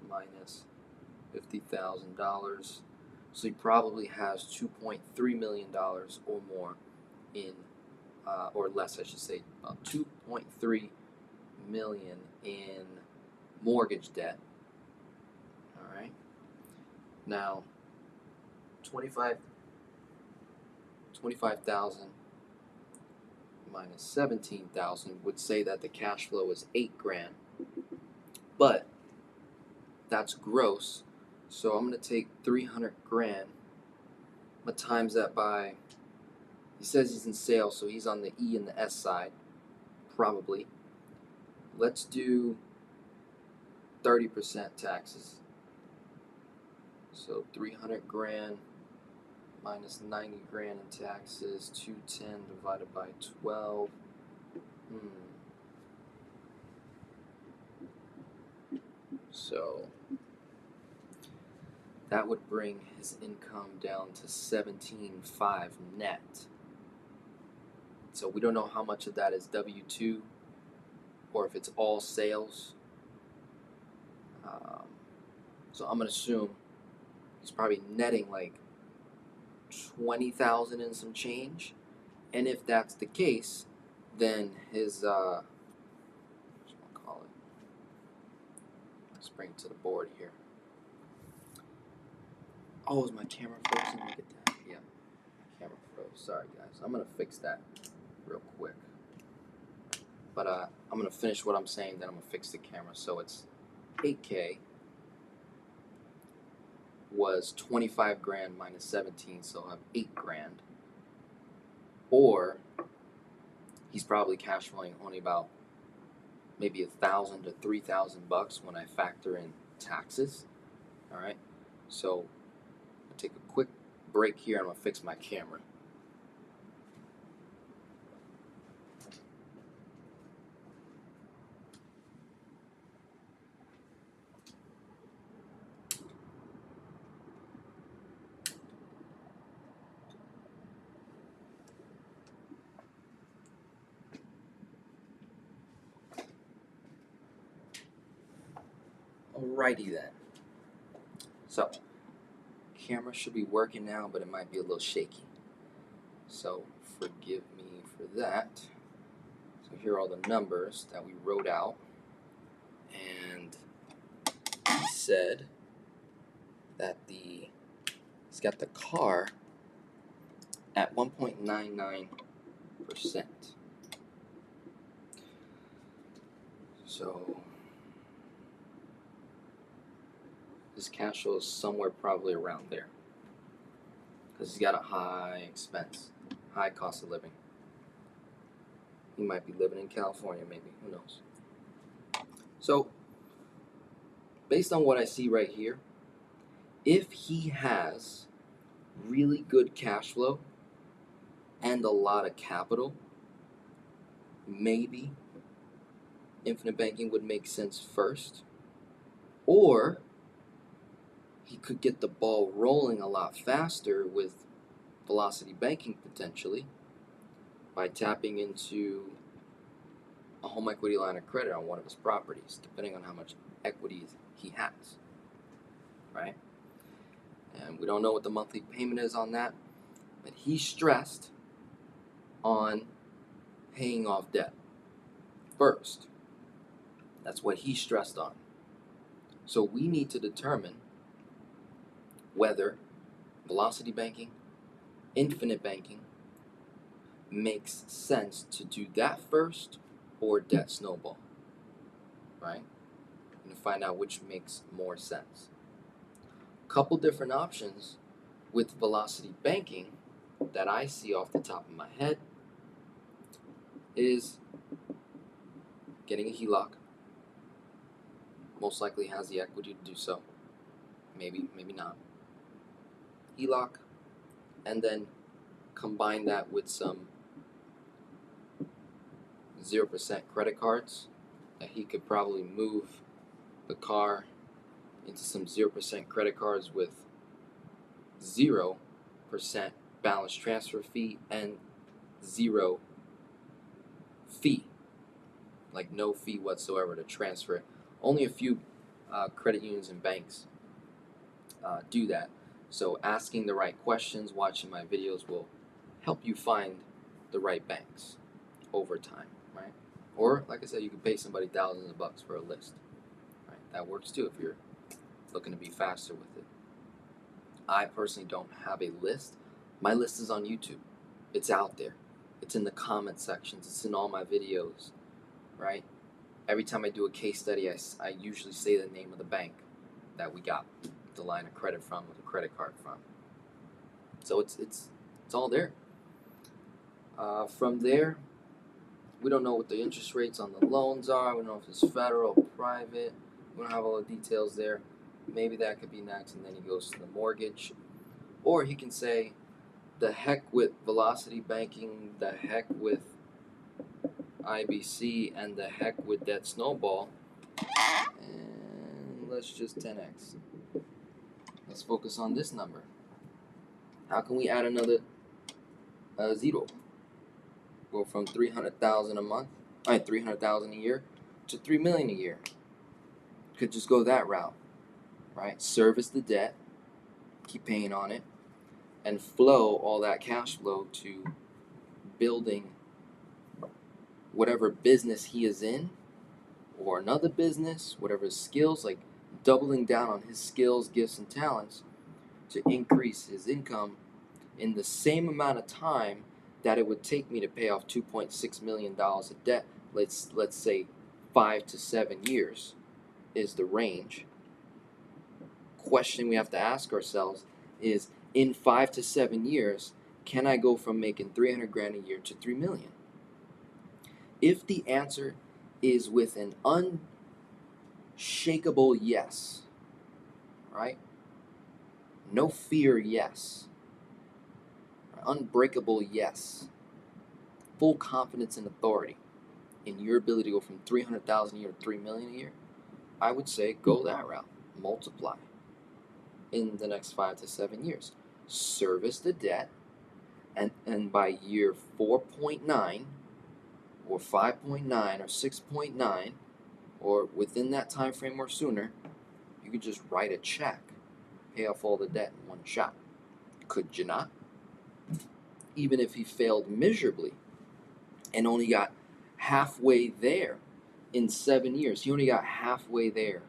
minus $50,000. So he probably has $2.3 million or more in, or less, I should say, 2.3 million in mortgage debt. All right. Now, 25,000 minus 17,000 would say that the cash flow is 8 grand, but that's gross. So I'm going to take 300 grand, but times that by, he says he's in sales, so he's on the E and the S side, probably. Let's do 30% taxes. So 300 grand minus 90 grand in taxes, 210 divided by 12. So that would bring his income down to 17.5 net. So we don't know how much of that is W-2 or if it's all sales. So I'm gonna assume he's probably netting like 20,000 and some change. And if that's the case, then his let's bring it to the board here. Oh, is my camera frozen? Look at that. Yeah, my camera froze. Sorry guys, I'm gonna fix that real quick. But I'm gonna finish what I'm saying, then I'm gonna fix the camera. So it's 8K was 25 grand minus 17, so I'll have 8 grand. Or he's probably cash flowing only about maybe $1,000 to $3,000 when I factor in taxes. All right, so I'll take a quick break here. I'm gonna fix my camera. Alrighty then. So, camera should be working now, but it might be a little shaky. So, forgive me for that. So, here are all the numbers that we wrote out. And he said that he's got the car at 1.99%. So, his cash flow is somewhere probably around there, because he's got a high expense, high cost of living. He might be living in California, maybe, who knows. So, based on what I see right here, if he has really good cash flow and a lot of capital, maybe infinite banking would make sense first. Or he could get the ball rolling a lot faster with velocity banking potentially by tapping into a home equity line of credit on one of his properties, depending on how much equity he has, right? And we don't know what the monthly payment is on that, but he stressed on paying off debt first. That's what he stressed on. So we need to determine whether velocity banking, infinite banking makes sense to do that first or debt snowball, right? And to find out which makes more sense. Couple different options with velocity banking that I see off the top of my head is getting a HELOC. Most likely has the equity to do so. Maybe not. HELOC, and then combine that with some 0% credit cards that he could probably move the car into some 0% credit cards with 0% balance transfer fee and 0 fee, like no fee whatsoever to transfer it. Only a few credit unions and banks do that. So asking the right questions, watching my videos will help you find the right banks over time, right? Or like I said, you can pay somebody thousands of bucks for a list, right? That works too if you're looking to be faster with it. I personally don't have a list. My list is on YouTube. It's out there. It's in the comment sections. It's in all my videos, right? Every time I do a case study, I usually say the name of the bank that we got the line of credit from or the credit card from. So it's all there. From there, we don't know what the interest rates on the loans are. We don't know if it's federal or private. We don't have all the details there. Maybe that could be next, and then he goes to the mortgage. Or he can say, the heck with velocity banking, the heck with IBC, and the heck with that snowball. And let's just 10x. Let's focus on this number. How can we add another zero? Go from 300,000 a month, 300,000 a year, to 3 million a year. Could just go that route, right? Service the debt, keep paying on it, and flow all that cash flow to building whatever business he is in, or another business, whatever his skills, like doubling down on his skills, gifts, and talents to increase his income in the same amount of time that it would take me to pay off $2.6 million of debt. Let's say 5 to 7 years is the range. Question we have to ask ourselves is, in 5 to 7 years, can I go from making 300 grand a year to 3 million? If the answer is with an unshakable yes, right? No fear yes. Unbreakable yes. Full confidence and authority in your ability to go from 300,000 a year to 3 million a year, I would say go that route. Multiply in the next 5 to 7 years. Service the debt, and by year 4.9 or 5.9 or 6.9 or within that time frame or sooner, you could just write a check, pay off all the debt in one shot. Could you not? Even if he failed miserably and only got halfway there in 7 years, he only got halfway there.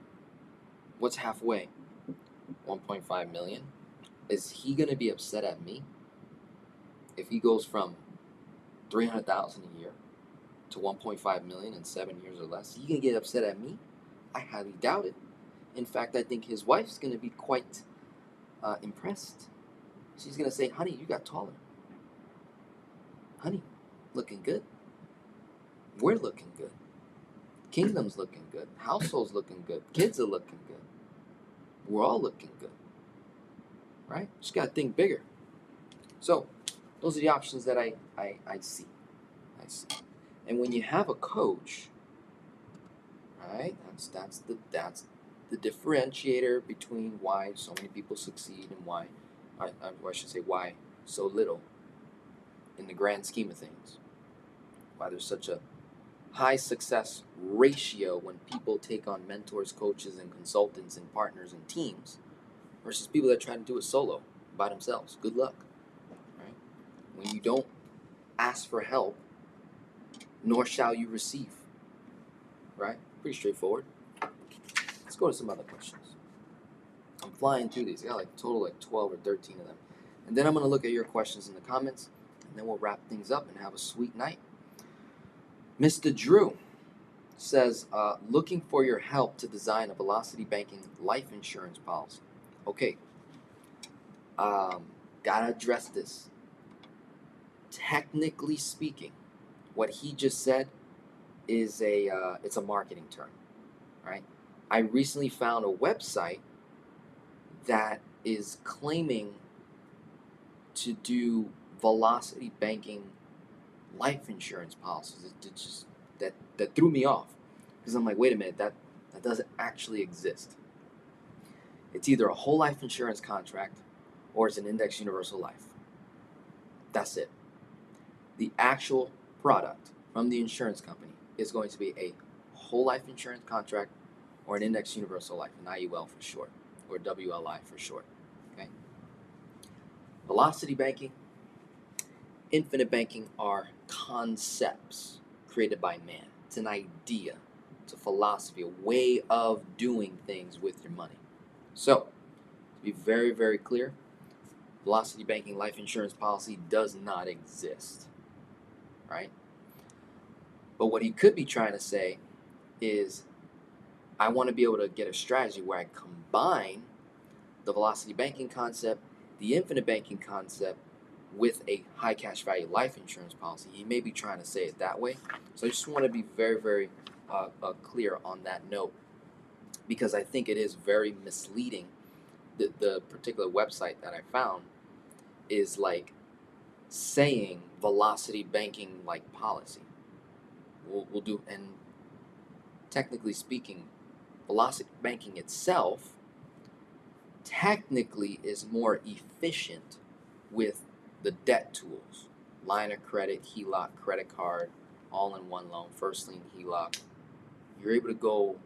What's halfway? 1.5 million. Is he going to be upset at me if he goes from 300,000 a year to 1.5 million in 7 years or less? Is he going to get upset at me? I highly doubt it. In fact, I think his wife's going to be quite impressed. She's going to say, honey, you got taller. Honey, looking good. We're looking good. Kingdom's looking good. Household's looking good. Kids are looking good. We're all looking good. Right? Just got to think bigger. So, those are the options that I see. And when you have a coach, right, that's the differentiator between why so many people succeed and why, I should say, why so little in the grand scheme of things. Why there's such a high success ratio when people take on mentors, coaches, and consultants and partners and teams versus people that try to do it solo by themselves. Good luck. Right? When you don't ask for help, nor shall you receive. Right? Pretty straightforward. Let's go to some other questions. I'm flying through these. I got like total 12 or 13 of them. And then I'm going to look at your questions in the comments, and then we'll wrap things up and have a sweet night. Mr. Drew says, looking for your help to design a Velocity Banking life insurance policy. Okay. Gotta address this. technically speaking, what he just said is it's a marketing term, right? I recently found a website that is claiming to do velocity banking life insurance policies. It just that threw me off because I'm like, wait a minute, that doesn't actually exist. It's either a whole life insurance contract or it's an index universal life. That's it. The actual product from the insurance company is going to be a whole life insurance contract or an index universal life, an IUL for short, or WLI for short. Okay. Velocity banking, infinite banking are concepts created by man. It's an idea, it's a philosophy, a way of doing things with your money. So, to be very, very clear, velocity banking life insurance policy does not exist, right? But what he could be trying to say is, I want to be able to get a strategy where I combine the velocity banking concept, the infinite banking concept, with a high cash value life insurance policy. He may be trying to say it that way. So I just want to be very, very clear on that note, because I think it is very misleading. The particular website that I found is like saying velocity banking like policy. We'll do, and technically speaking, velocity banking itself technically is more efficient with the debt tools, line of credit, HELOC, credit card, all in one loan, first lien HELOC. You're able to go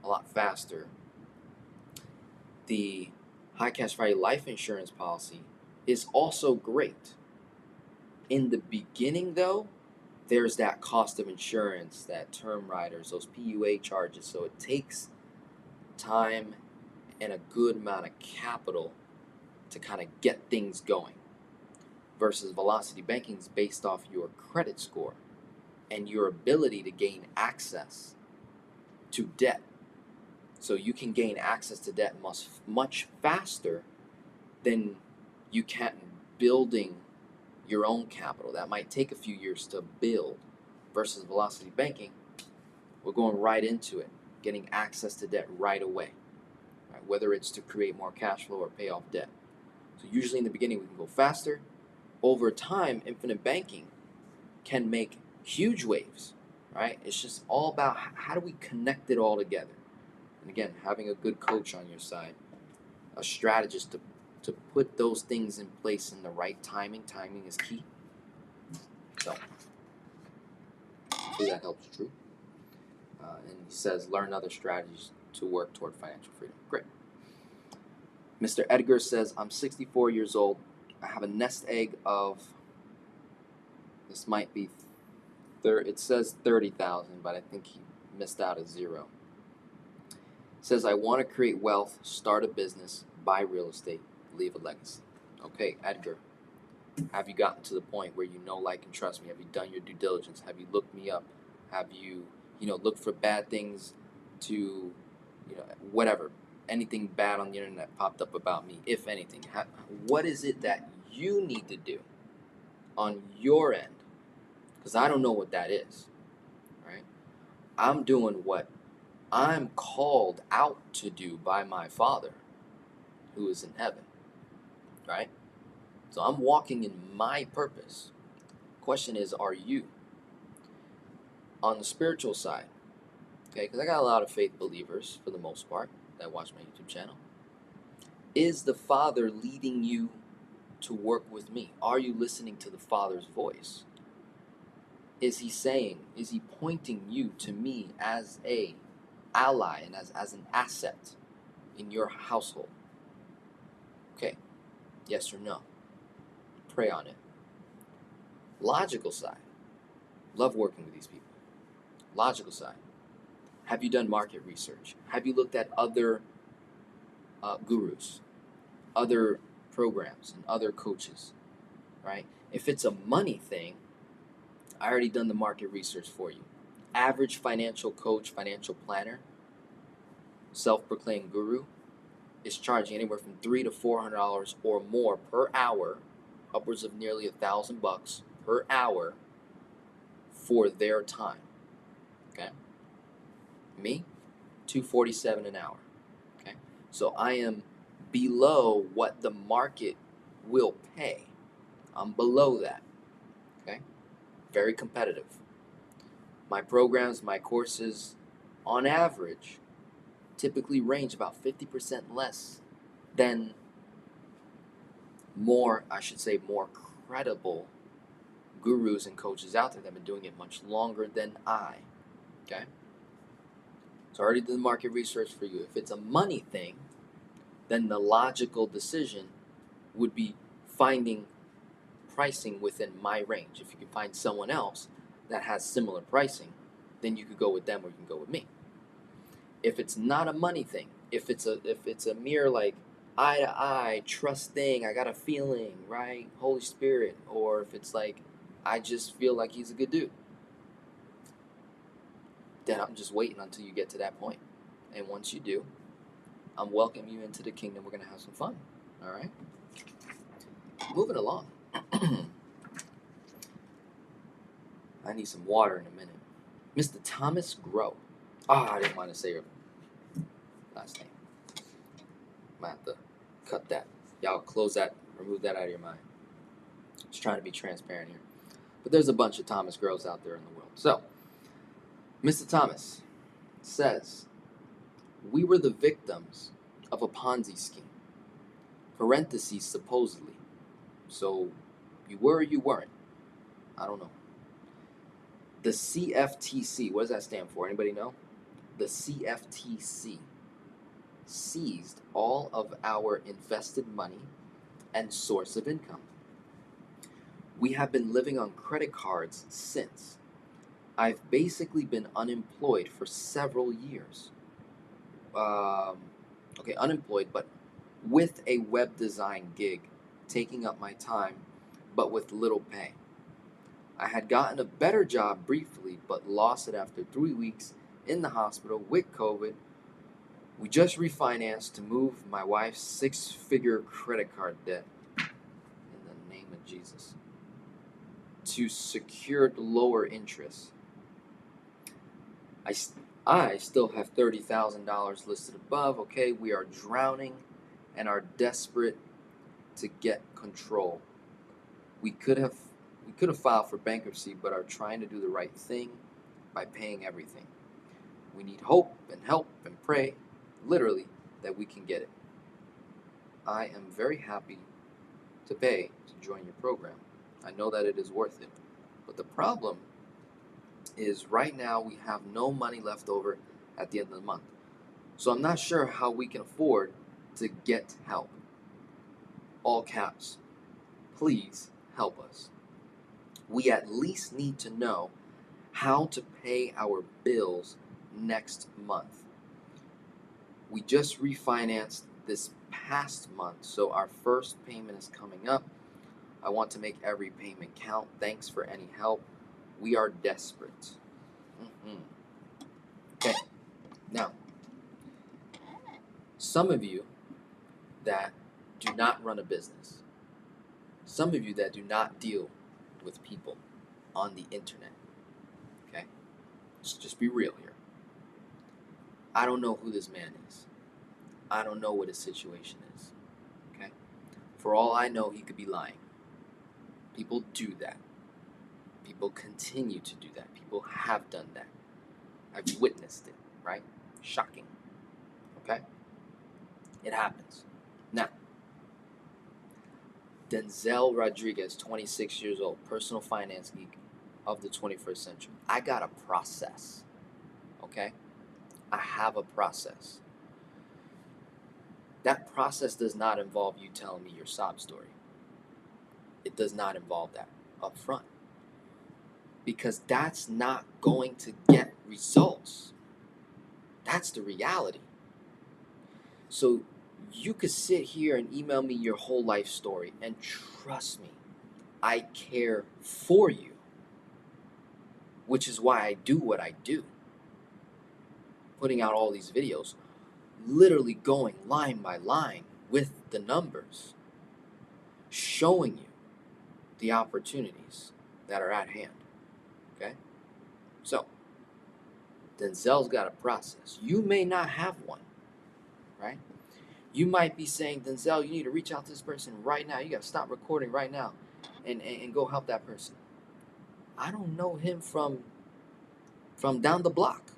a lot faster. The high cash value life insurance policy is also great. In the beginning, though, there's that cost of insurance, that term riders, those PUA charges. So it takes time and a good amount of capital to kind of get things going. Versus velocity banking is based off your credit score and your ability to gain access to debt. So you can gain access to debt much faster than you can building your own capital. That might take a few years to build. Versus velocity banking, we're going right into it, getting access to debt right away, right? Whether it's to create more cash flow or pay off debt. So usually in the beginning we can go faster. Over time, infinite banking can make huge waves, right? It's just all about how do we connect it all together. And again, having a good coach on your side, a strategist to put those things in place in the right timing. Timing is key. So, hopefully that helps, Drew. And he says, learn other strategies to work toward financial freedom. Great. Mr. Edgar says, I'm 64 years old. I have a nest egg of, this might be, it says 30,000, but I think he missed out a zero. It says, I want to create wealth, start a business, buy real estate, leave a legacy. Okay, Edgar, have you gotten to the point where you know, like, and trust me? Have you done your due diligence? Have you looked me up? Have you, looked for bad things to, whatever, anything bad on the internet popped up about me, if anything? What is it that you need to do on your end? Because I don't know what that is, right? I'm doing what I'm called out to do by my Father who is in heaven, right? So I'm walking in my purpose. Question is, are you? On the spiritual side, okay, because I got a lot of faith believers for the most part that watch my YouTube channel. Is the Father leading you to work with me? Are you listening to the Father's voice? Is he saying, is he pointing you to me as a ally and as an asset in your household? Okay, yes or no? Pray on it. Logical side, love working with these people. Logical side, have you done market research? Have you looked at other gurus, other programs, and other coaches, right? If it's a money thing, I already done the market research for you. Average financial coach, financial planner, self-proclaimed guru is charging anywhere from $300 to $400 or more per hour, upwards of nearly $1,000 per hour for their time. Okay? Me, 247 an hour. Okay? So I am below what the market will pay. I'm below that. Okay? Very competitive. My programs, my courses, on average, typically range about 50% less than more credible gurus and coaches out there that have been doing it much longer than I. Okay? So I already did the market research for you. If it's a money thing, then the logical decision would be finding pricing within my range. If you can find someone else that has similar pricing, then you could go with them or you can go with me. If it's not a money thing, if it's a mere like eye to eye trust thing, I got a feeling, right? Holy Spirit, or if it's like I just feel like he's a good dude, then I'm just waiting until you get to that point. And once you do, I'm welcoming you into the kingdom. We're gonna have some fun. All right. Moving along. I need some water in a minute. Mr. Thomas Grow. I didn't want to say your last name. I'm gonna have to cut that. Y'all close that, remove that out of your mind. Just trying to be transparent here. But there's a bunch of Thomas Grows out there in the world. So, Mr. Thomas says, we were the victims of a Ponzi scheme. Parentheses, supposedly. So, you were or you weren't? I don't know. The CFTC, what does that stand for? Anybody know? The CFTC seized all of our invested money and source of income. We have been living on credit cards since. I've basically been unemployed for several years. Unemployed, but with a web design gig, taking up my time, but with little pay. I had gotten a better job briefly, but lost it after 3 weeks in the hospital with COVID. We just refinanced to move my wife's 6-figure credit card debt, in the name of Jesus, to secured lower interest. I still have $30,000 listed above. Okay, we are drowning and are desperate to get control. We could have filed for bankruptcy, but are trying to do the right thing by paying everything. We need hope and help and pray, literally, that we can get it. I am very happy to pay to join your program. I know that it is worth it. But the problem is right now we have no money left over at the end of the month. So I'm not sure how we can afford to get help. All caps. Please help us. We at least need to know how to pay our bills next month. We just refinanced this past month, so our first payment is coming up. I want to make every payment count. Thanks for any help. We are desperate. Okay, now, some of you that do not run a business, some of you that do not deal with people on the internet, okay? Let's just be real here. I don't know who this man is. I don't know what his situation is, okay? For all I know, he could be lying. People do that. People continue to do that. People have done that. I've witnessed it, right? Shocking, okay? It happens. Now, Denzel Rodriguez, 26 years old, personal finance geek of the 21st century. I got a process, okay? I have a process. That process does not involve you telling me your sob story. It does not involve that up front. Because that's not going to get results. That's the reality. So you could sit here and email me your whole life story, and trust me, I care for you, which is why I do what I do. Putting out all these videos, literally going line by line with the numbers, showing you the opportunities, that are at hand. Okay? So, Denzel's got a process. You may not have one, right? You might be saying, Denzel, you need to reach out to this person right now. You got to stop recording right now and go help that person. I don't know him from down the block.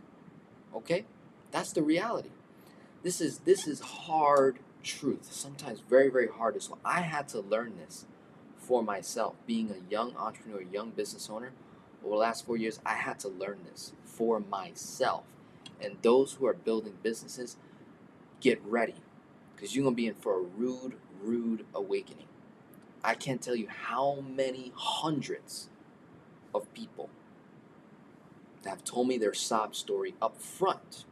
Okay? That's the reality. This is hard truth. Sometimes very, very hard. So I had to learn this for myself. Being a young entrepreneur, young business owner, over the last 4 years, I had to learn this for myself. And those who are building businesses, get ready, because you're gonna be in for a rude awakening. I can't tell you how many hundreds of people that have told me their sob story up front.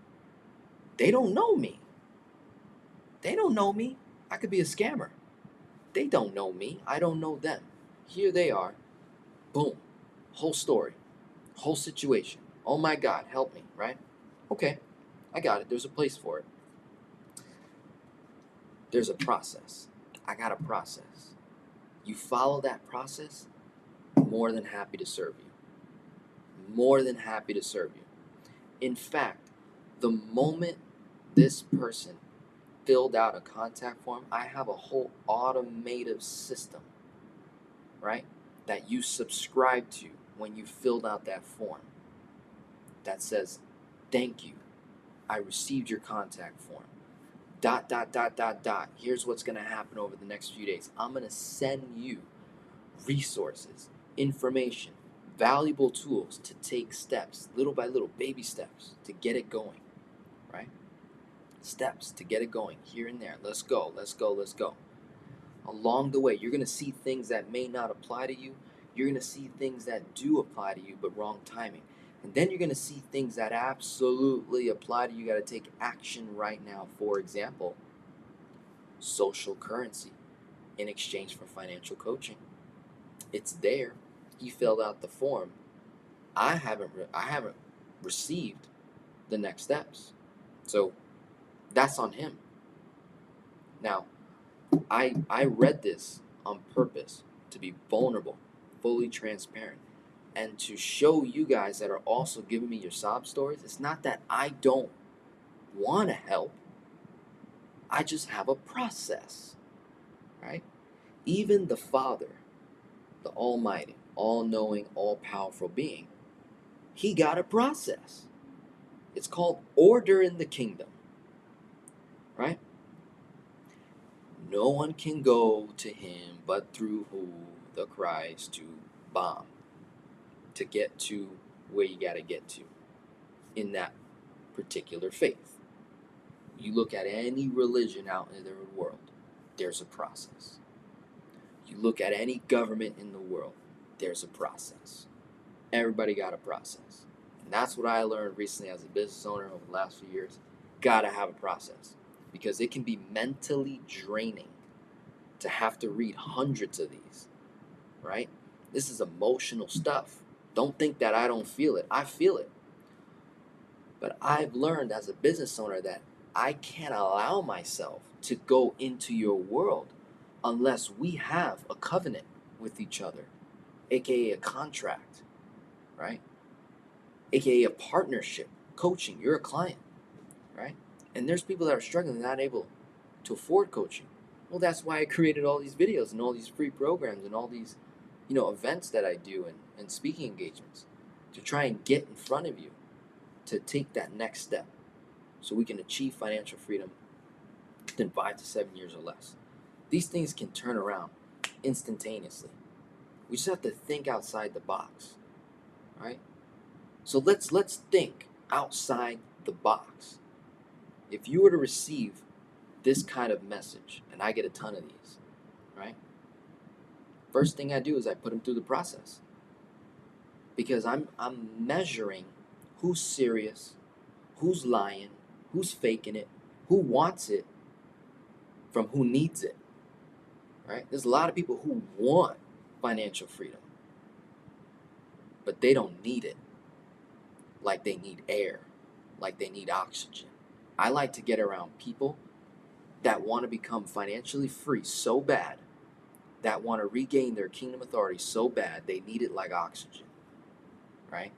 They don't know me. They don't know me. I could be a scammer. They don't know me. I don't know them. Here they are. Boom. Whole story. Whole situation. Oh my God, help me, right? Okay, I got it. There's a place for it. There's a process. I got a process. You follow that process, more than happy to serve you. More than happy to serve you. In fact, the moment this person filled out a contact form, I have a whole automated system, right, that you subscribe to when you filled out that form that says, thank you, I received your contact form. ... Here's what's going to happen over the next few days. I'm going to send you resources, information, valuable tools to take steps, little by little, baby steps to get it going, right? Steps to get it going here and there. Let's go, let's go, let's go. Along the way, you're going to see things that may not apply to you. You're going to see things that do apply to you, but wrong timing. And then you're going to see things that absolutely apply to you. You got to take action right now. For example, social currency in exchange for financial coaching. It's there. He filled out the form. I haven't received the next steps. So that's on him. Now, I read this on purpose to be vulnerable, fully transparent, and to show you guys that are also giving me your sob stories. It's not that I don't want to help. I just have a process, right? Even the Father, the Almighty, all-knowing, all-powerful being, he got a process. It's called order in the kingdom, right? No one can go to him but through who? The Christ, to bomb, to get to where you got to get to in that particular faith. You look at any religion out in the world, there's a process. You look at any government in the world, there's a process. Everybody got a process. And that's what I learned recently as a business owner over the last few years. Gotta have a process, because it can be mentally draining to have to read hundreds of these, right? This is emotional stuff. Don't think that I don't feel it. I feel it. But I've learned as a business owner that I can't allow myself to go into your world unless we have a covenant with each other, aka a contract, right? Aka a partnership, coaching. You're a client, right? And there's people that are struggling, not able to afford coaching. Well, that's why I created all these videos and all these free programs and all these, events that I do and speaking engagements to try and get in front of you to take that next step so we can achieve financial freedom within 5 to 7 years or less. These things can turn around instantaneously. We just have to think outside the box, right? So let's think outside the box. If you were to receive this kind of message, and I get a ton of these, right? First thing I do is I put them through the process, because I'm measuring who's serious, who's lying, who's faking it, who wants it from who needs it, right? There's a lot of people who want financial freedom, but they don't need it like they need air, like they need oxygen. I like to get around people that want to become financially free so bad that want to regain their kingdom authority so bad they need it like oxygen, right?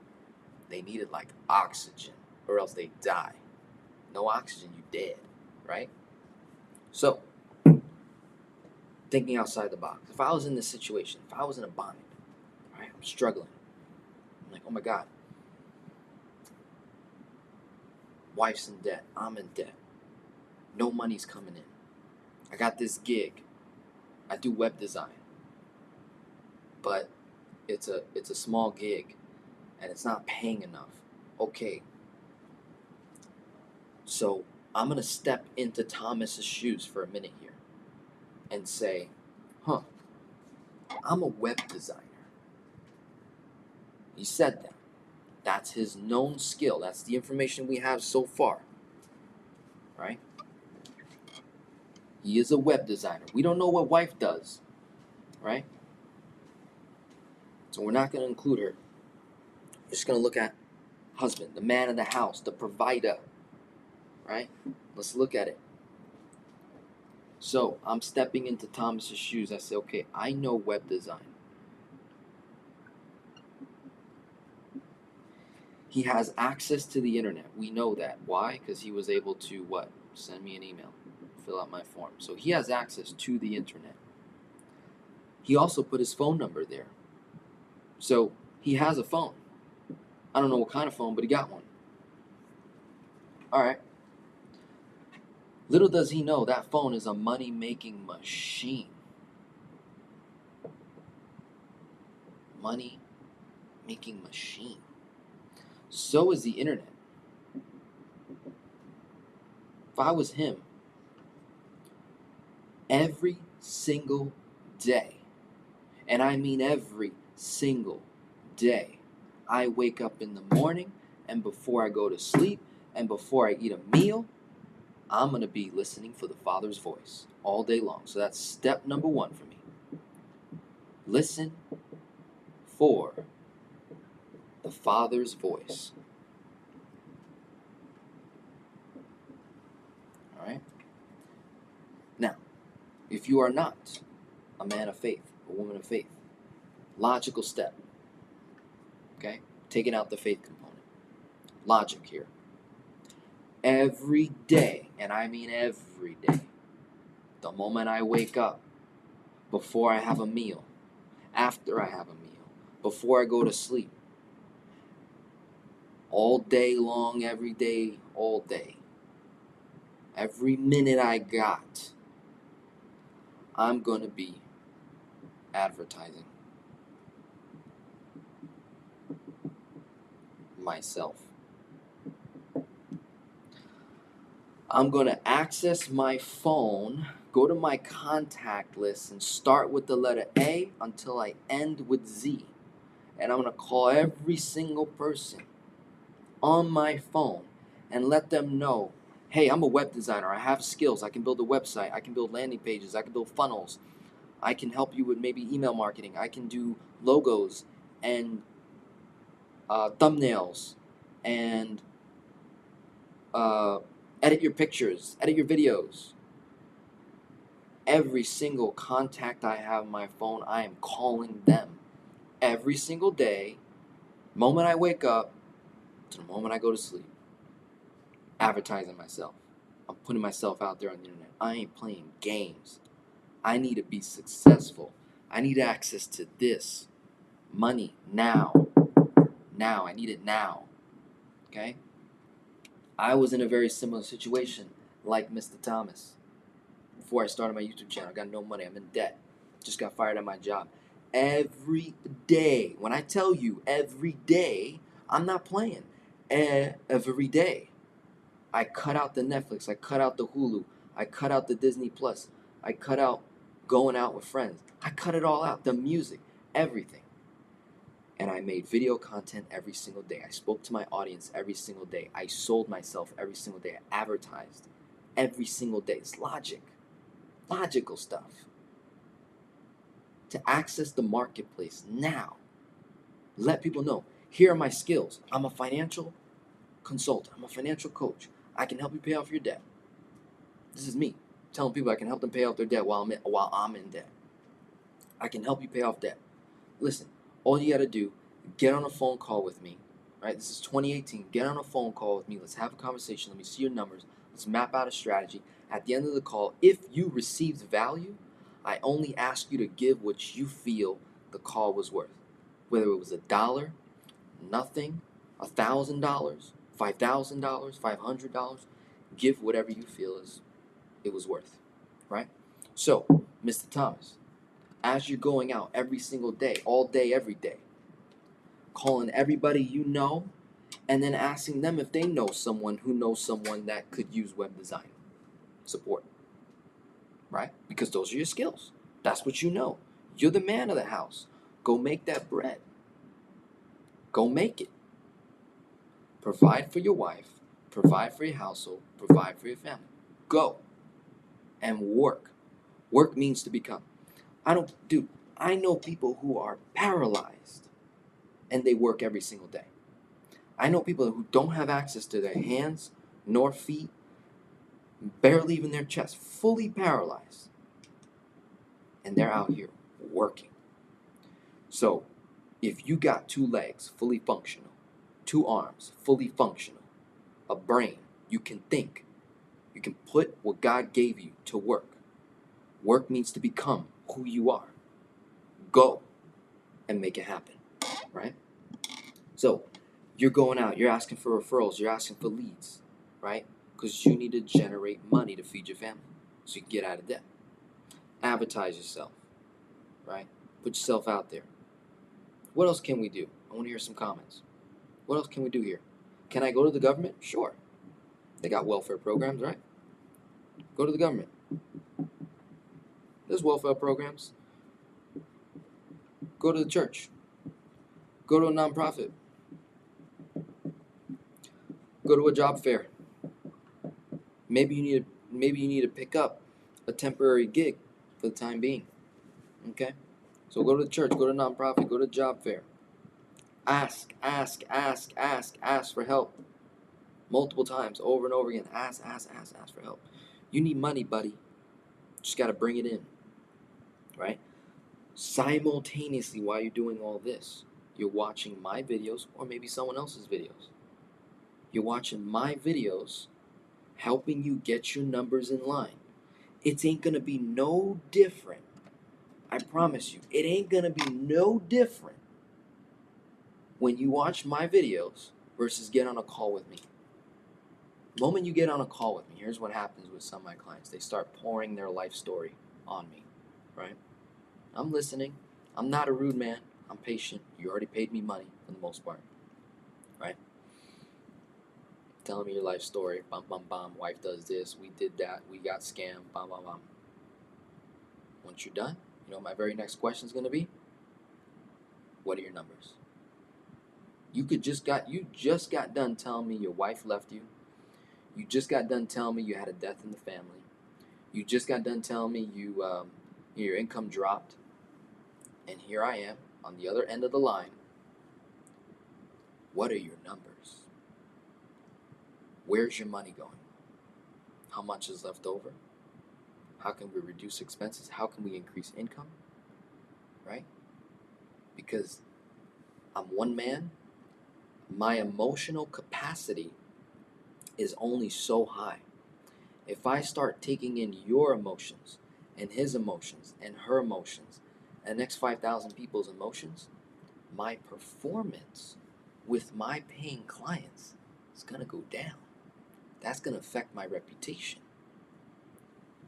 They need it like oxygen, or else they die. No oxygen, you dead, right? So, thinking outside the box. If I was in this situation, if I was in a bind, right, I'm struggling. I'm like, oh my God, wife's in debt, I'm in debt, no money's coming in. I got this gig, I do web design, but it's a small gig, and it's not paying enough. Okay, so I'm gonna step into Thomas's shoes for a minute here and say, huh, I'm a web designer. He said that. That's his known skill. That's the information we have so far, right? He is a web designer. We don't know what wife does, right? So we're not going to include her. We're just going to look at husband, the man of the house, the provider, right? Let's look at it. So I'm stepping into Thomas's shoes. I say, okay, I know web design. He has access to the internet. We know that. Why? Because he was able to what? Send me an email, fill out my form. So he has access to the internet. He also put his phone number there. So he has a phone. I don't know what kind of phone, but he got one. All right. Little does he know that phone is a money-making machine. Money-making machine. So is the internet. If I was him, every single day, and I mean every single day, I wake up in the morning, and before I go to sleep, and before I eat a meal, I'm going to be listening for the Father's voice all day long. So that's step number one for me. Listen for the Father's voice. All right? Now, if you are not a man of faith, a woman of faith, logical step, okay? Taking out the faith component. Logic here. Every day, and I mean every day, the moment I wake up, before I have a meal, after I have a meal, before I go to sleep, all day long, every day, all day, every minute I got, I'm going to be advertising myself. I'm going to access my phone, go to my contact list, and start with the letter A until I end with Z. And I'm going to call every single person on my phone and let them know, hey, I'm a web designer. I have skills. I can build a website. I can build landing pages. I can build funnels. I can help you with maybe email marketing. I can do logos and thumbnails and edit your pictures, edit your videos. Every single contact I have on my phone, I am calling them every single day, moment I wake up to the moment I go to sleep, advertising myself. I'm putting myself out there on the internet. I ain't playing games. I need to be successful. I need access to this money now. Now. I need it now. Okay? I was in a very similar situation like Mr. Thomas. Before I started my YouTube channel, I got no money. I'm in debt. Just got fired at my job. Every day, when I tell you every day, I'm not playing. Every day. I cut out the Netflix. I cut out the Hulu. I cut out the Disney Plus. I cut out going out with friends. I cut it all out. The music. Everything. And I made video content every single day. I spoke to my audience every single day. I sold myself every single day. I advertised every single day. It's logic. Logical stuff. To access the marketplace now. Let people know, here are my skills. I'm a financial consultant. I'm a financial coach. I can help you pay off your debt. This is me telling people I can help them pay off their debt while I'm in debt. I can help you pay off debt. Listen, all you got to do, get on a phone call with me, right? This is 2018. Get on a phone call with me. Let's have a conversation. Let me see your numbers. Let's map out a strategy. At the end of the call, if you received value, I only ask you to give what you feel the call was worth. Whether it was $1, nothing, $1,000, $5,000, $500, give whatever you feel is it was worth, right? So, Mr. Thomas, as you're going out every single day, all day, every day, calling everybody you know, and then asking them if they know someone who knows someone that could use web design support, right? Because those are your skills. That's what you know. You're the man of the house. Go make that bread. Go make it. Provide for your wife, provide for your household, provide for your family. Go and work. Work means to become. I know people who are paralyzed and they work every single day. I know people who don't have access to their hands nor feet, barely even their chest, fully paralyzed, and they're out here working. So, if you got 2 legs fully functional, 2 arms fully functional, a brain, you can think, you can put what God gave you to work. Work means to become who you are. Go and make it happen, right? So, you're going out, you're asking for referrals, you're asking for leads, right? Because you need to generate money to feed your family so you can get out of debt. Advertise yourself, right? Put yourself out there. What else can we do? I want to hear some comments. What else can we do here? Can I go to the government? Sure. They got welfare programs, right? Go to the government. There's welfare programs. Go to the church. Go to a nonprofit. Go to a job fair. Maybe you need to pick up a temporary gig for the time being. Okay? So go to the church, go to a nonprofit, go to a job fair. Ask for help. Multiple times, over and over again. Ask for help. You need money, buddy. Just got to bring it in, right? Simultaneously, while you're doing all this, you're watching my videos or maybe someone else's videos. You're watching my videos helping you get your numbers in line. It ain't going to be no different. I promise you, it ain't going to be no different when you watch my videos versus get on a call with me. The moment you get on a call with me, here's what happens with some of my clients. They start pouring their life story on me, right? I'm listening. I'm not a rude man. I'm patient. You already paid me money for the most part, right? Telling me your life story. Bum, bum, bum. Wife does this. We did that. We got scammed. Bum, bum, bum. Once you're done, you know what my very next question is going to be? What are your numbers? You just got done telling me your wife left you. You just got done telling me you had a death in the family. You just got done telling me your income dropped. And here I am on the other end of the line. What are your numbers? Where's your money going? How much is left over? How can we reduce expenses? How can we increase income? Right? Because I'm one man. My emotional capacity is only so high. If I start taking in your emotions and his emotions and her emotions and the next 5,000 people's emotions, my performance with my paying clients is going to go down. That's going to affect my reputation.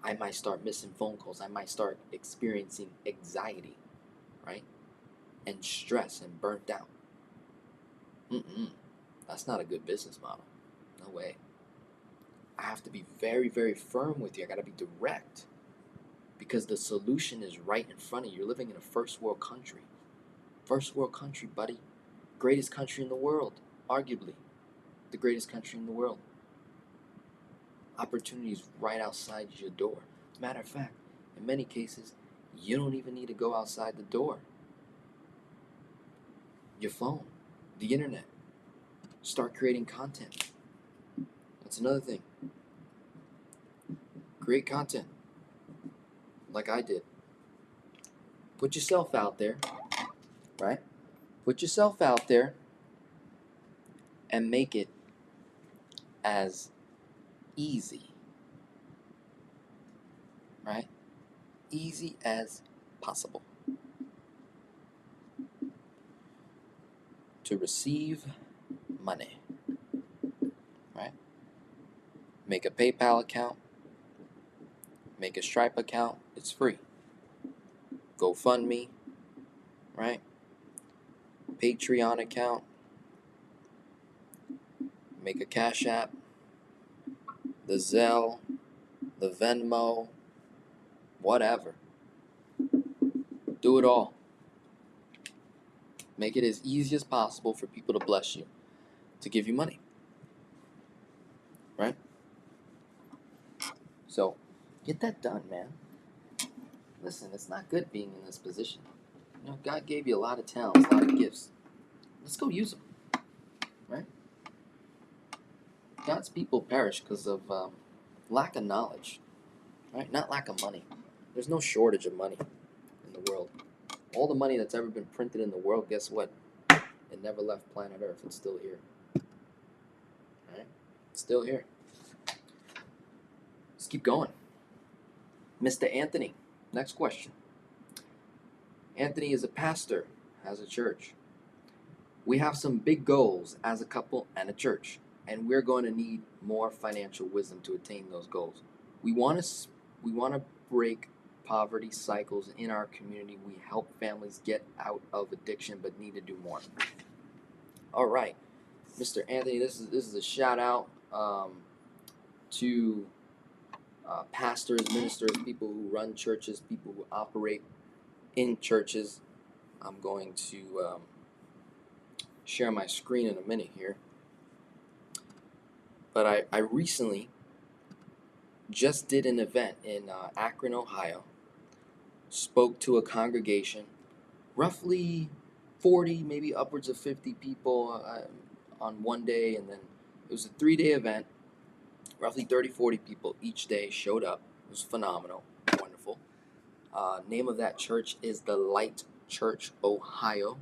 I might start missing phone calls. I might start experiencing anxiety, right? And stress and burnt out. That's not a good business model. No way. I have to be very, very firm with you. I got to be direct because the solution is right in front of you. You're living in a first world country. First world country, buddy. Greatest country in the world, arguably. The greatest country in the world. Opportunities right outside your door. Matter of fact, in many cases, you don't even need to go outside the door. Your phone, the internet. Start creating content. That's another thing. Create content like I did. Put yourself out there, right? Put yourself out there and make it as easy, right? Easy as possible to receive money, right? Make a PayPal account, make a Stripe account, it's free. GoFundMe, right? Patreon account, make a Cash App, the Zelle, the Venmo, whatever. Do it all. Make it as easy as possible for people to bless you, to give you money, right? So, get that done, man. Listen, it's not good being in this position. You know, God gave you a lot of talents, a lot of gifts. Let's go use them, right? God's people perish because of lack of knowledge, right? Not lack of money. There's no shortage of money in the world. All the money that's ever been printed in the world, guess what? It never left planet Earth. It's still here. Right? It's still here. Let's keep going. Mr. Anthony, next question. Anthony is a pastor, has a church. We have some big goals as a couple and a church, and we're going to need more financial wisdom to attain those goals. We want to break poverty cycles in our community. We help families get out of addiction, but need to do more. All right, Mr. Anthony, this is a shout out to pastors, ministers, people who run churches, people who operate in churches. I'm going to share my screen in a minute here. But I recently just did an event in Akron, Ohio. Spoke to a congregation, roughly 40, maybe upwards of 50 people on one day, and then it was a 3-day event. Roughly 30, 40 people each day showed up. It was phenomenal, wonderful. Name of that church is the Light Church, Ohio,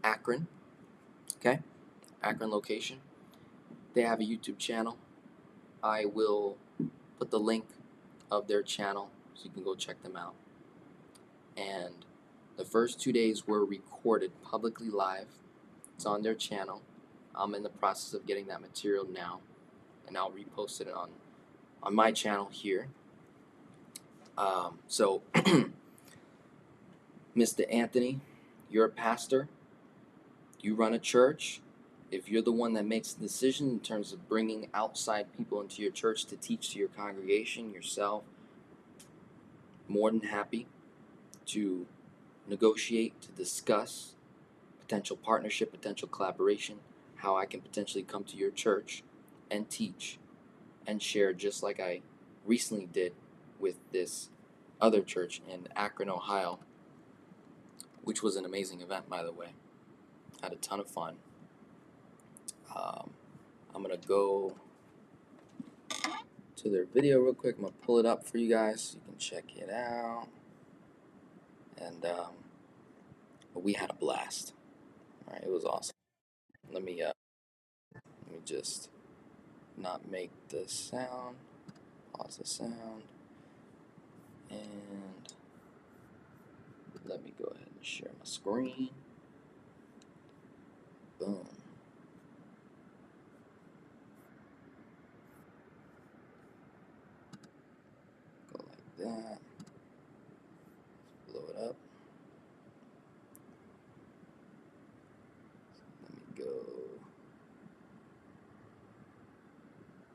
Akron. Okay, Akron location. They have a YouTube channel. I will put the link of their channel so you can go check them out. And the first 2 days were recorded publicly live. It's on their channel. I'm in the process of getting that material now, and I'll repost it on my channel here. So, Mr. Anthony, you're a pastor. You run a church. If you're the one that makes the decision in terms of bringing outside people into your church to teach to your congregation, yourself, more than happy to negotiate, to discuss potential partnership, potential collaboration, how I can potentially come to your church and teach and share, just like I recently did with this other church in Akron, Ohio, which was an amazing event, by the way. Had a ton of fun. I'm going to go to their video real quick. I'm going to pull it up for you guys so you can check it out. And we had a blast. All right, it was awesome. Let me just not make the sound. Pause the sound. And let me go ahead and share my screen. Boom. Go like that. Blow it up. Let me go.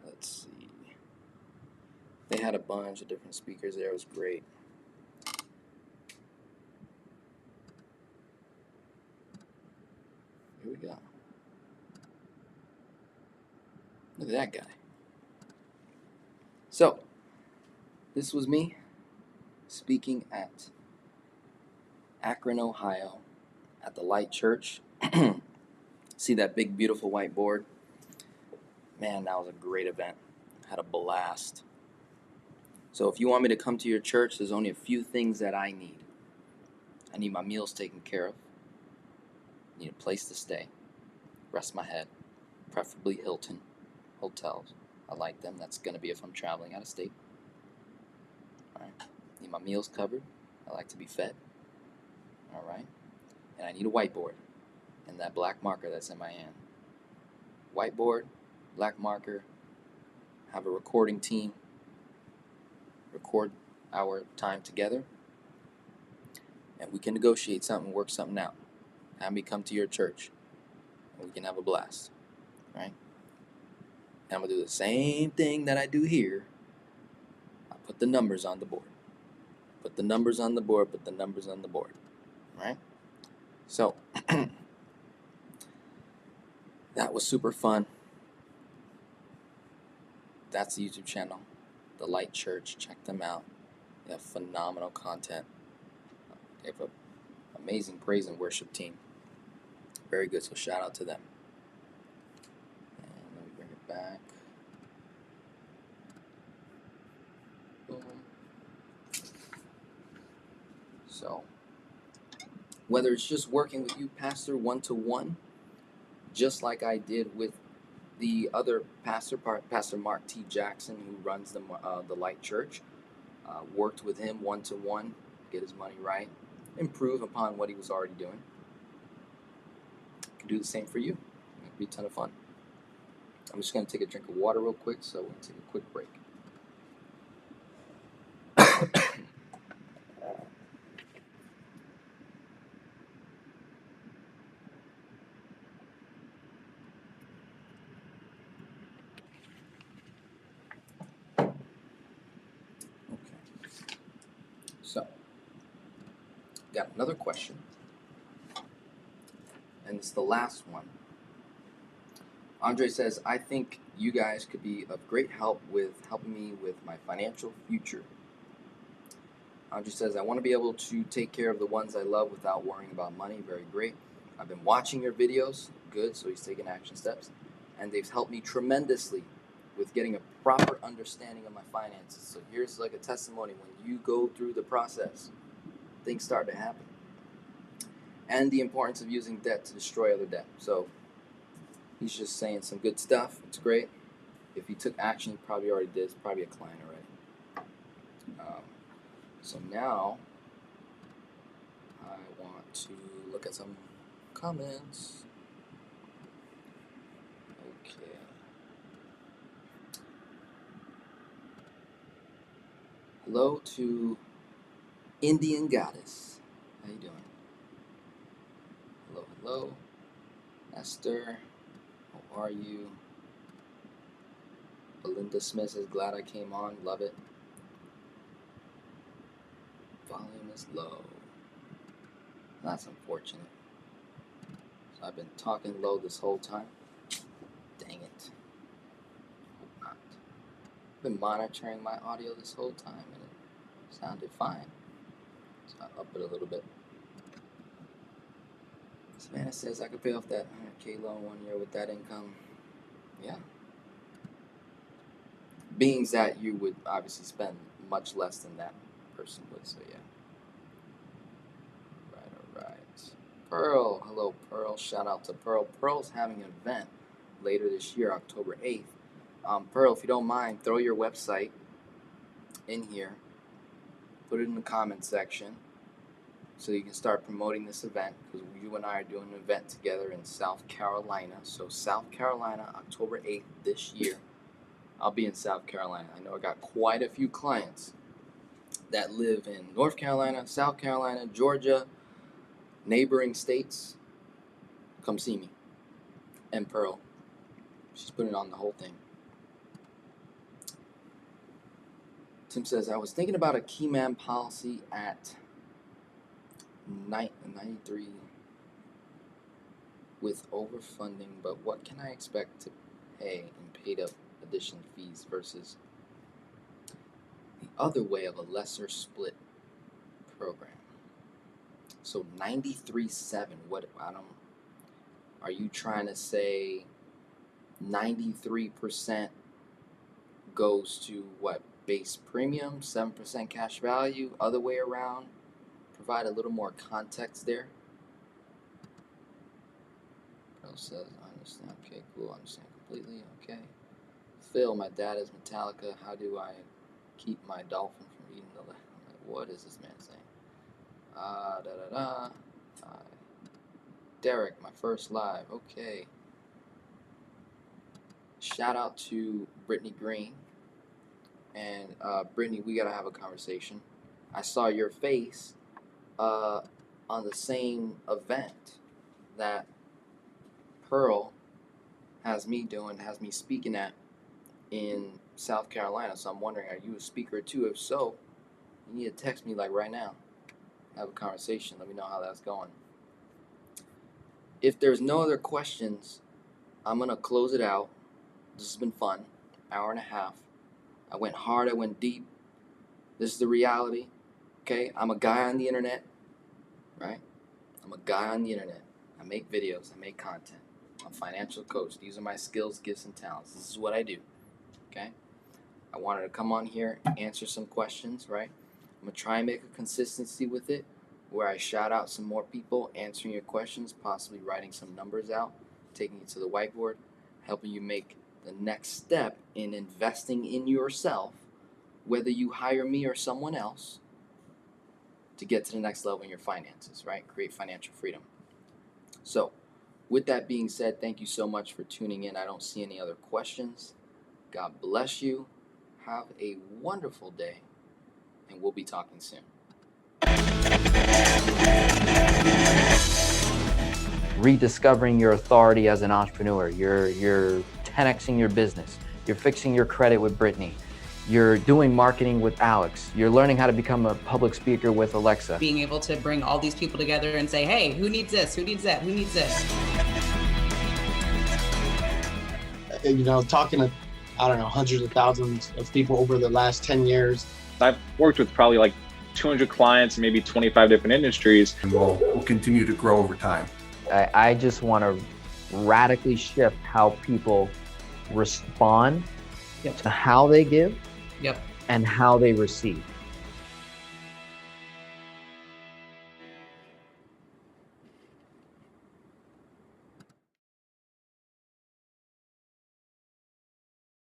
Let's see. They had a bunch of different speakers there. It was great. Here we go. Look at that guy. So, this was me speaking at Akron, Ohio, at the Light Church. See that big, beautiful whiteboard? Man, that was a great event. Had a blast. So if you want me to come to your church, there's only a few things that I need. I need my meals taken care of. I need a place to stay, rest my head, preferably Hilton hotels. I like them. That's going to be if I'm traveling out of state. All right. Need my meals covered. I like to be fed. All right. And I need a whiteboard and that black marker that's in my hand. Whiteboard, black marker, have a recording team, record our time together, and we can negotiate something, work something out. Have me come to your church, and we can have a blast, right? And I'm going to do the same thing that I do here. I put the numbers on the board. Put the numbers on the board, put the numbers on the board, right? So, that was super fun. That's the YouTube channel, The Light Church. Check them out. They have phenomenal content. They have an amazing praise and worship team. Very good, so shout out to them. And let me bring it back. Boom. So, whether it's just working with you, Pastor, one-to-one, just like I did with the other pastor, Pastor Mark T. Jackson, who runs the Light Church, worked with him one-to-one, get his money right, improve upon what he was already doing. Can do the same for you. It'd be a ton of fun. I'm just going to take a drink of water real quick, so we'll take a quick break. So, got another question, and it's the last one. Andre says, I think you guys could be of great help with helping me with my financial future. Andre says, I want to be able to take care of the ones I love without worrying about money. Very great. I've been watching your videos. Good, so he's taking action steps. And they've helped me tremendously with getting a proper understanding of my finances. So here's like a testimony. When you go through the process, things start to happen. And the importance of using debt to destroy other debt. So he's just saying some good stuff. It's great. If he took action, he probably already did. It's probably a client already. So now I want to look at some comments. Okay. Hello to Indian Goddess. How you doing? Hello, hello. Esther, how are you? Belinda Smith says, glad I came on. Love it. Volume is low. That's unfortunate. So I've been talking low this whole time. Dang it. Hope not. I've been monitoring my audio this whole time and it sounded fine. So I'll up it a little bit. Savannah says I could pay off that 100K loan 1 year with that income. Yeah. Being that you would obviously spend much less than that person would, so yeah. Right. Pearl, hello Pearl, shout out to Pearl. Pearl's having an event later this year, October 8th. Pearl, if you don't mind, throw your website in here, put it in the comment section so you can start promoting this event, because you and I are doing an event together in South Carolina. So South Carolina, October 8th this year. I'll be in South Carolina. I know I got quite a few clients that live in North Carolina, South Carolina, Georgia, neighboring states. Come see me. And Pearl, she's putting on the whole thing. Tim says, I was thinking about a key man policy at 93 with overfunding, but what can I expect to pay in paid up addition fees versus the other way of a lesser split program? So 93.7, what, are you trying to say 93% goes to what, base premium, 7% cash value, other way around, provide a little more context there. Pearl says, I understand. Okay, cool. I understand completely. Okay. Phil, my dad is Metallica. How do I keep my dolphin from eating the leg? Like, what is this man saying? Derek, my first live. Okay. Shout out to Brittany Green. And Brittany, we gotta have a conversation. I saw your face on the same event that Pearl has me speaking at in South Carolina. So I'm wondering, are you a speaker too? If so, you need to text me like right now. Have a conversation. Let me know how that's going. If there's no other questions, I'm gonna close it out. This has been fun. Hour and a half. I went hard, I went deep. This is the reality. Okay? I'm a guy on the internet, right? I'm a guy on the internet. I make videos, I make content. I'm a financial coach. These are my skills, gifts, and talents. This is what I do. Okay? I wanted to come on here, answer some questions, right? I'm gonna try and make a consistency with it where I shout out some more people, answering your questions, possibly writing some numbers out, taking it to the whiteboard, helping you make the next step in investing in yourself, whether you hire me or someone else, to get to the next level in your finances, right? Create financial freedom. So, with that being said, thank you so much for tuning in. I don't see any other questions. God bless you. Have a wonderful day, and we'll be talking soon. Rediscovering your authority as an entrepreneur. You're 10xing your business. You're fixing your credit with Brittany. You're doing marketing with Alex. You're learning how to become a public speaker with Alexa. Being able to bring all these people together and say, hey, who needs this? Who needs that? Who needs this? You know, talking to, I don't know, hundreds of thousands of people over the last 10 years. I've worked with probably like 200 clients, maybe 25 different industries. And we'll continue to grow over time. I just want to radically shift how people respond to how they give and how they receive.